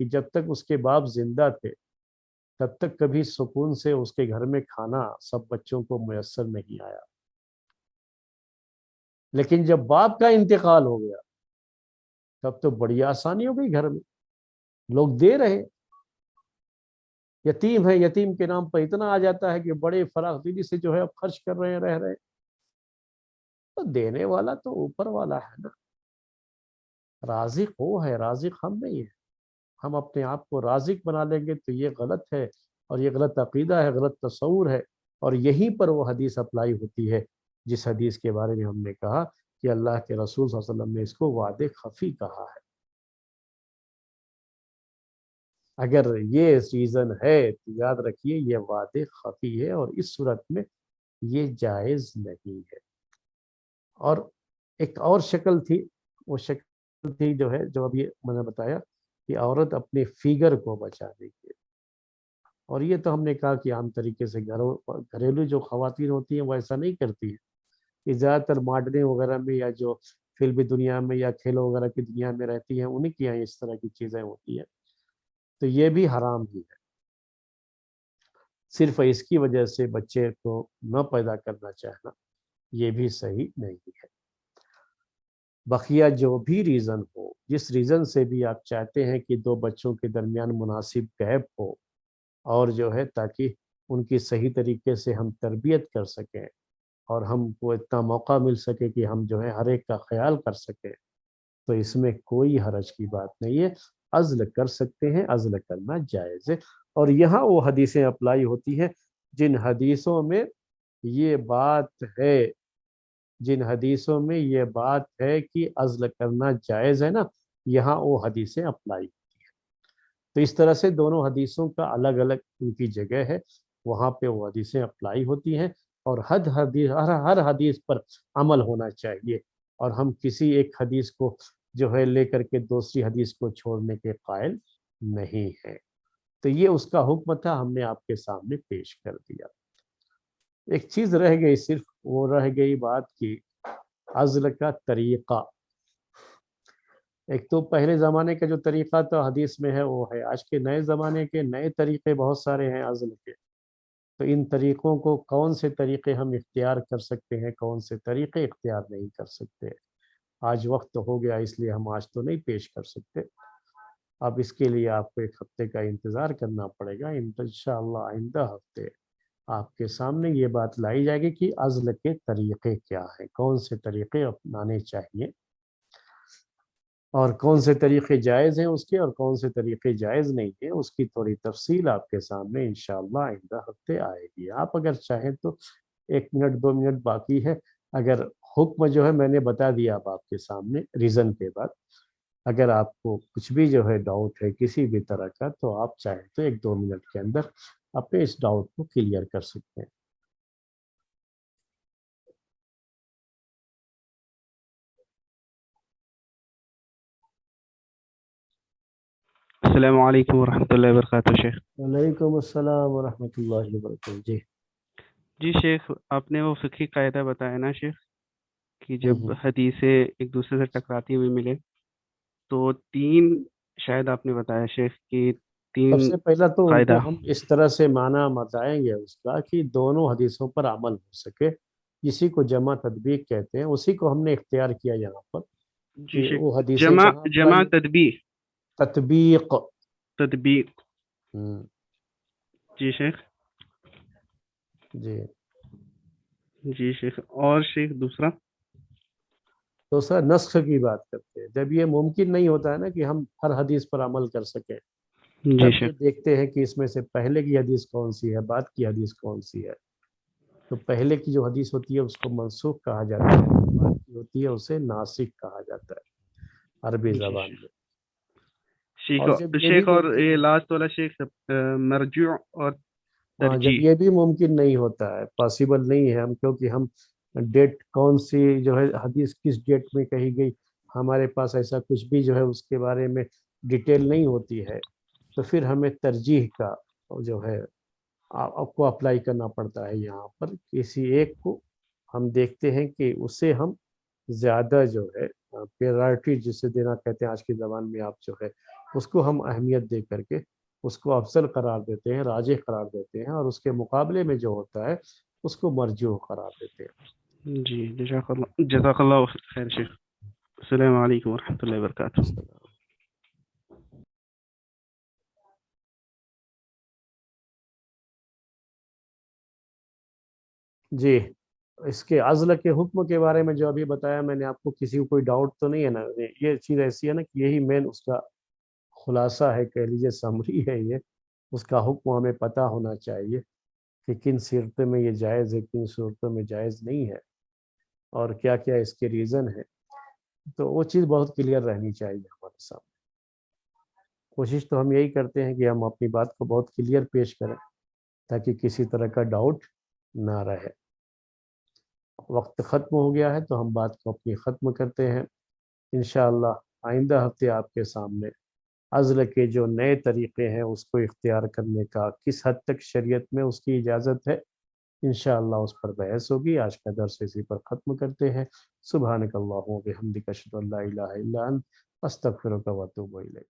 کہ جب تک اس کے باپ زندہ تھے تب تک کبھی سکون سے اس کے گھر میں کھانا سب بچوں کو میسر نہیں آیا، لیکن جب باپ کا انتقال ہو گیا تب تو بڑی آسانی ہو گئی، گھر میں لوگ دے رہے، یتیم ہے، یتیم کے نام پر اتنا آ جاتا ہے کہ بڑے فراخ دلی سے جو ہے اب خرچ کر رہے ہیں، رہ رہے، تو دینے والا تو اوپر والا ہے نا، رازق وہ ہے، رازق ہم نہیں ہے۔ ہم اپنے آپ کو رازق بنا لیں گے تو یہ غلط ہے، اور یہ غلط عقیدہ ہے، غلط تصور ہے، اور یہیں پر وہ حدیث اپلائی ہوتی ہے جس حدیث کے بارے میں ہم نے کہا کہ اللہ کے رسول صلی اللہ علیہ وسلم نے اس کو وعدے خفی کہا ہے۔ اگر یہ ریزن ہے تو یاد رکھیے یہ وعدے خفی ہے، اور اس صورت میں یہ جائز نہیں ہے۔ اور ایک اور شکل تھی، وہ شکل تھی جو ہے جو ابھی میں نے بتایا کہ عورت اپنے فیگر کو بچانے کے، اور یہ تو ہم نے کہا کہ عام طریقے سے گھریلو جو خواتین ہوتی ہیں وہ ایسا نہیں کرتی ہیں، کہ زیادہ تر ماڈلنگ وغیرہ میں یا جو فلمی دنیا میں یا کھیلوں وغیرہ کی دنیا میں رہتی ہیں انہیں کی یہاں اس طرح کی چیزیں ہوتی ہیں، تو یہ بھی حرام ہی ہے۔ صرف اس کی وجہ سے بچے کو نہ پیدا کرنا چاہنا یہ بھی صحیح نہیں ہے۔ بقیہ جو بھی ریزن ہو، جس ریزن سے بھی آپ چاہتے ہیں کہ دو بچوں کے درمیان مناسب گیپ ہو، اور جو ہے تاکہ ان کی صحیح طریقے سے ہم تربیت کر سکیں اور ہم کو اتنا موقع مل سکے کہ ہم جو ہے ہر ایک کا خیال کر سکیں، تو اس میں کوئی حرج کی بات نہیں ہے، عزل کر سکتے ہیں، عزل کرنا جائز ہے۔ اور یہاں وہ حدیثیں اپلائی ہوتی ہیں جن حدیثوں میں یہ بات ہے، جن حدیثوں میں یہ بات ہے کہ عزل کرنا جائز ہے نا، یہاں وہ حدیثیں اپلائی ہوتی ہیں۔ تو اس طرح سے دونوں حدیثوں کا الگ الگ ان کی جگہ ہے، وہاں پہ وہ حدیثیں اپلائی ہوتی ہیں، اور ہر حدیث پر عمل ہونا چاہیے، اور ہم کسی ایک حدیث کو جو ہے لے کر کے دوسری حدیث کو چھوڑنے کے قائل نہیں ہے۔ تو یہ اس کا حکم تھا، ہم نے آپ کے سامنے پیش کر دیا۔ ایک چیز رہ گئی، صرف وہ رہ گئی بات کی عزل کا طریقہ۔ ایک تو پہلے زمانے کا جو طریقہ تو حدیث میں ہے وہ ہے، آج کے نئے زمانے کے نئے طریقے بہت سارے ہیں عزل کے، تو ان طریقوں کو کون سے طریقے ہم اختیار کر سکتے ہیں، کون سے طریقے اختیار نہیں کر سکتے، آج وقت ہو گیا اس لیے ہم آج تو نہیں پیش کر سکتے، اب اس کے لیے آپ کو ایک ہفتے کا انتظار کرنا پڑے گا، انشاءاللہ آئندہ ہفتے آپ کے سامنے یہ بات لائی جائے گی کہ عزل کے طریقے کیا ہیں، کون سے طریقے اپنانے چاہیے، اور کون سے طریقے جائز ہیں اس کے، اور کون سے طریقے جائز نہیں ہیں، اس کی تھوڑی تفصیل آپ کے سامنے انشاءاللہ آئندہ ہفتے آئے گی۔ آپ اگر چاہیں تو 1 منٹ 2 منٹ باقی ہے، اگر حکم جو ہے میں نے بتا دیا اب آپ کے سامنے ریزن کے بعد، اگر آپ کو کچھ بھی جو ہے ڈاؤٹ ہے کسی بھی طرح کا تو آپ چاہیں تو 1-2 منٹ کے اندر اپنے اس ڈاؤٹ کو کلیئر کر سکتے ہیں۔ السلام علیکم ورحمۃ اللہ وبرکاتہ شیخ۔ وعلیکم السلام ورحمۃ اللہ وبرکاتہ۔ جی شیخ، آپ نے وہ فقہی قاعدہ بتایا نا شیخ کہ جب حدیثیں ایک دوسرے سے ٹکراتی ہوئی ملے تو 3 شاید آپ نے بتایا شیخ کہ سب 3 سے پہلا تو ان قاعدہ۔ کو ہم اس طرح سے معنی بتائیں گے اس کا کہ دونوں حدیثوں پر عمل ہو سکے، اسی کو جمع تطبیق کہتے ہیں، اسی کو ہم نے اختیار کیا یہاں پر جی کہ شیخ، وہ حدیثیں کہاں جمع اپلائی، تطبیق تطبیق۔ جی شیخ۔ جی جی شیخ، اور شیخ دوسرا دوسرا نسخ کی بات کرتے ہیں، جب یہ ممکن نہیں ہوتا ہے نا کہ ہم ہر حدیث پر عمل کر سکیں، جی تب یہ شیخ۔ دیکھتے ہیں کہ اس میں سے پہلے کی حدیث کون سی ہے، بعد کی حدیث کون سی ہے، تو پہلے کی جو حدیث ہوتی ہے اس کو منسوخ کہا جاتا ہے، بعد کی ہوتی ہے اسے ناسخ کہا جاتا ہے عربی جی زبان شیخ۔ میں۔ شیخ اور جب یہ بھی شیخ اور ممکن یہ نہیں، لاسٹ والا شیخ مرجوع اور ہاں جب ترجیح۔ یہ بھی ممکن نہیں ہوتا ہے، پاسبل نہیں ہے، ہم کیونکہ ہم ڈیٹ کون سی جو ہے حدیث کس ڈیٹ میں کہی گئی، ہمارے پاس ایسا کچھ بھی جو ہے اس کے بارے میں ڈیٹیل نہیں ہوتی ہے، تو پھر ہمیں ترجیح کا جو ہے آپ کو اپلائی کرنا پڑتا ہے، یہاں پر کسی ایک کو ہم دیکھتے ہیں کہ اسے ہم زیادہ جو ہے پریورٹی جسے دینا کہتے ہیں آج کی زبان میں، آپ جو ہے اس کو ہم اہمیت دے کر کے اس کو افضل قرار دیتے ہیں، راجح قرار دیتے ہیں، اور اس کے مقابلے میں جو ہوتا ہے اس کو مرجوح قرار دیتے ہیں۔ جی جزاک اللہ خیر شیخ۔ السلام علیکم ورحمۃ اللہ وبرکاتہ۔ جی، اس کے عزل کے حکم کے بارے میں جو ابھی بتایا میں نے آپ کو، کسی کو کوئی ڈاؤٹ تو نہیں ہے نا؟ یہ چیز ایسی ہے نا کہ یہی مین اس کا خلاصہ ہے، کہہ لیجیے سمری ہے، یہ اس کا حکم ہمیں پتہ ہونا چاہیے کہ کن صورتوں میں یہ جائز ہے، کن صورتوں میں جائز نہیں ہے، اور کیا کیا اس کے ریزن ہے۔ تو وہ چیز بہت کلیئر رہنی چاہیے ہمارے سامنے۔ کوشش تو ہم یہی کرتے ہیں کہ ہم اپنی بات کو بہت کلیئر پیش کریں تاکہ کسی طرح کا ڈاؤٹ نہ رہے۔ وقت ختم ہو گیا ہے تو ہم بات کو اپنی ختم کرتے ہیں۔ انشاءاللہ آئندہ ہفتے آپ کے سامنے عزل کے جو نئے طریقے ہیں اس کو اختیار کرنے کا کس حد تک شریعت میں اس کی اجازت ہے، انشاءاللہ اس پر بحث ہوگی۔ آج کا درس اسی پر ختم کرتے ہیں۔ سبحانک اللہم و بحمدک اشہد ان لا الہ الا انت استغفرک و اتوب الیک۔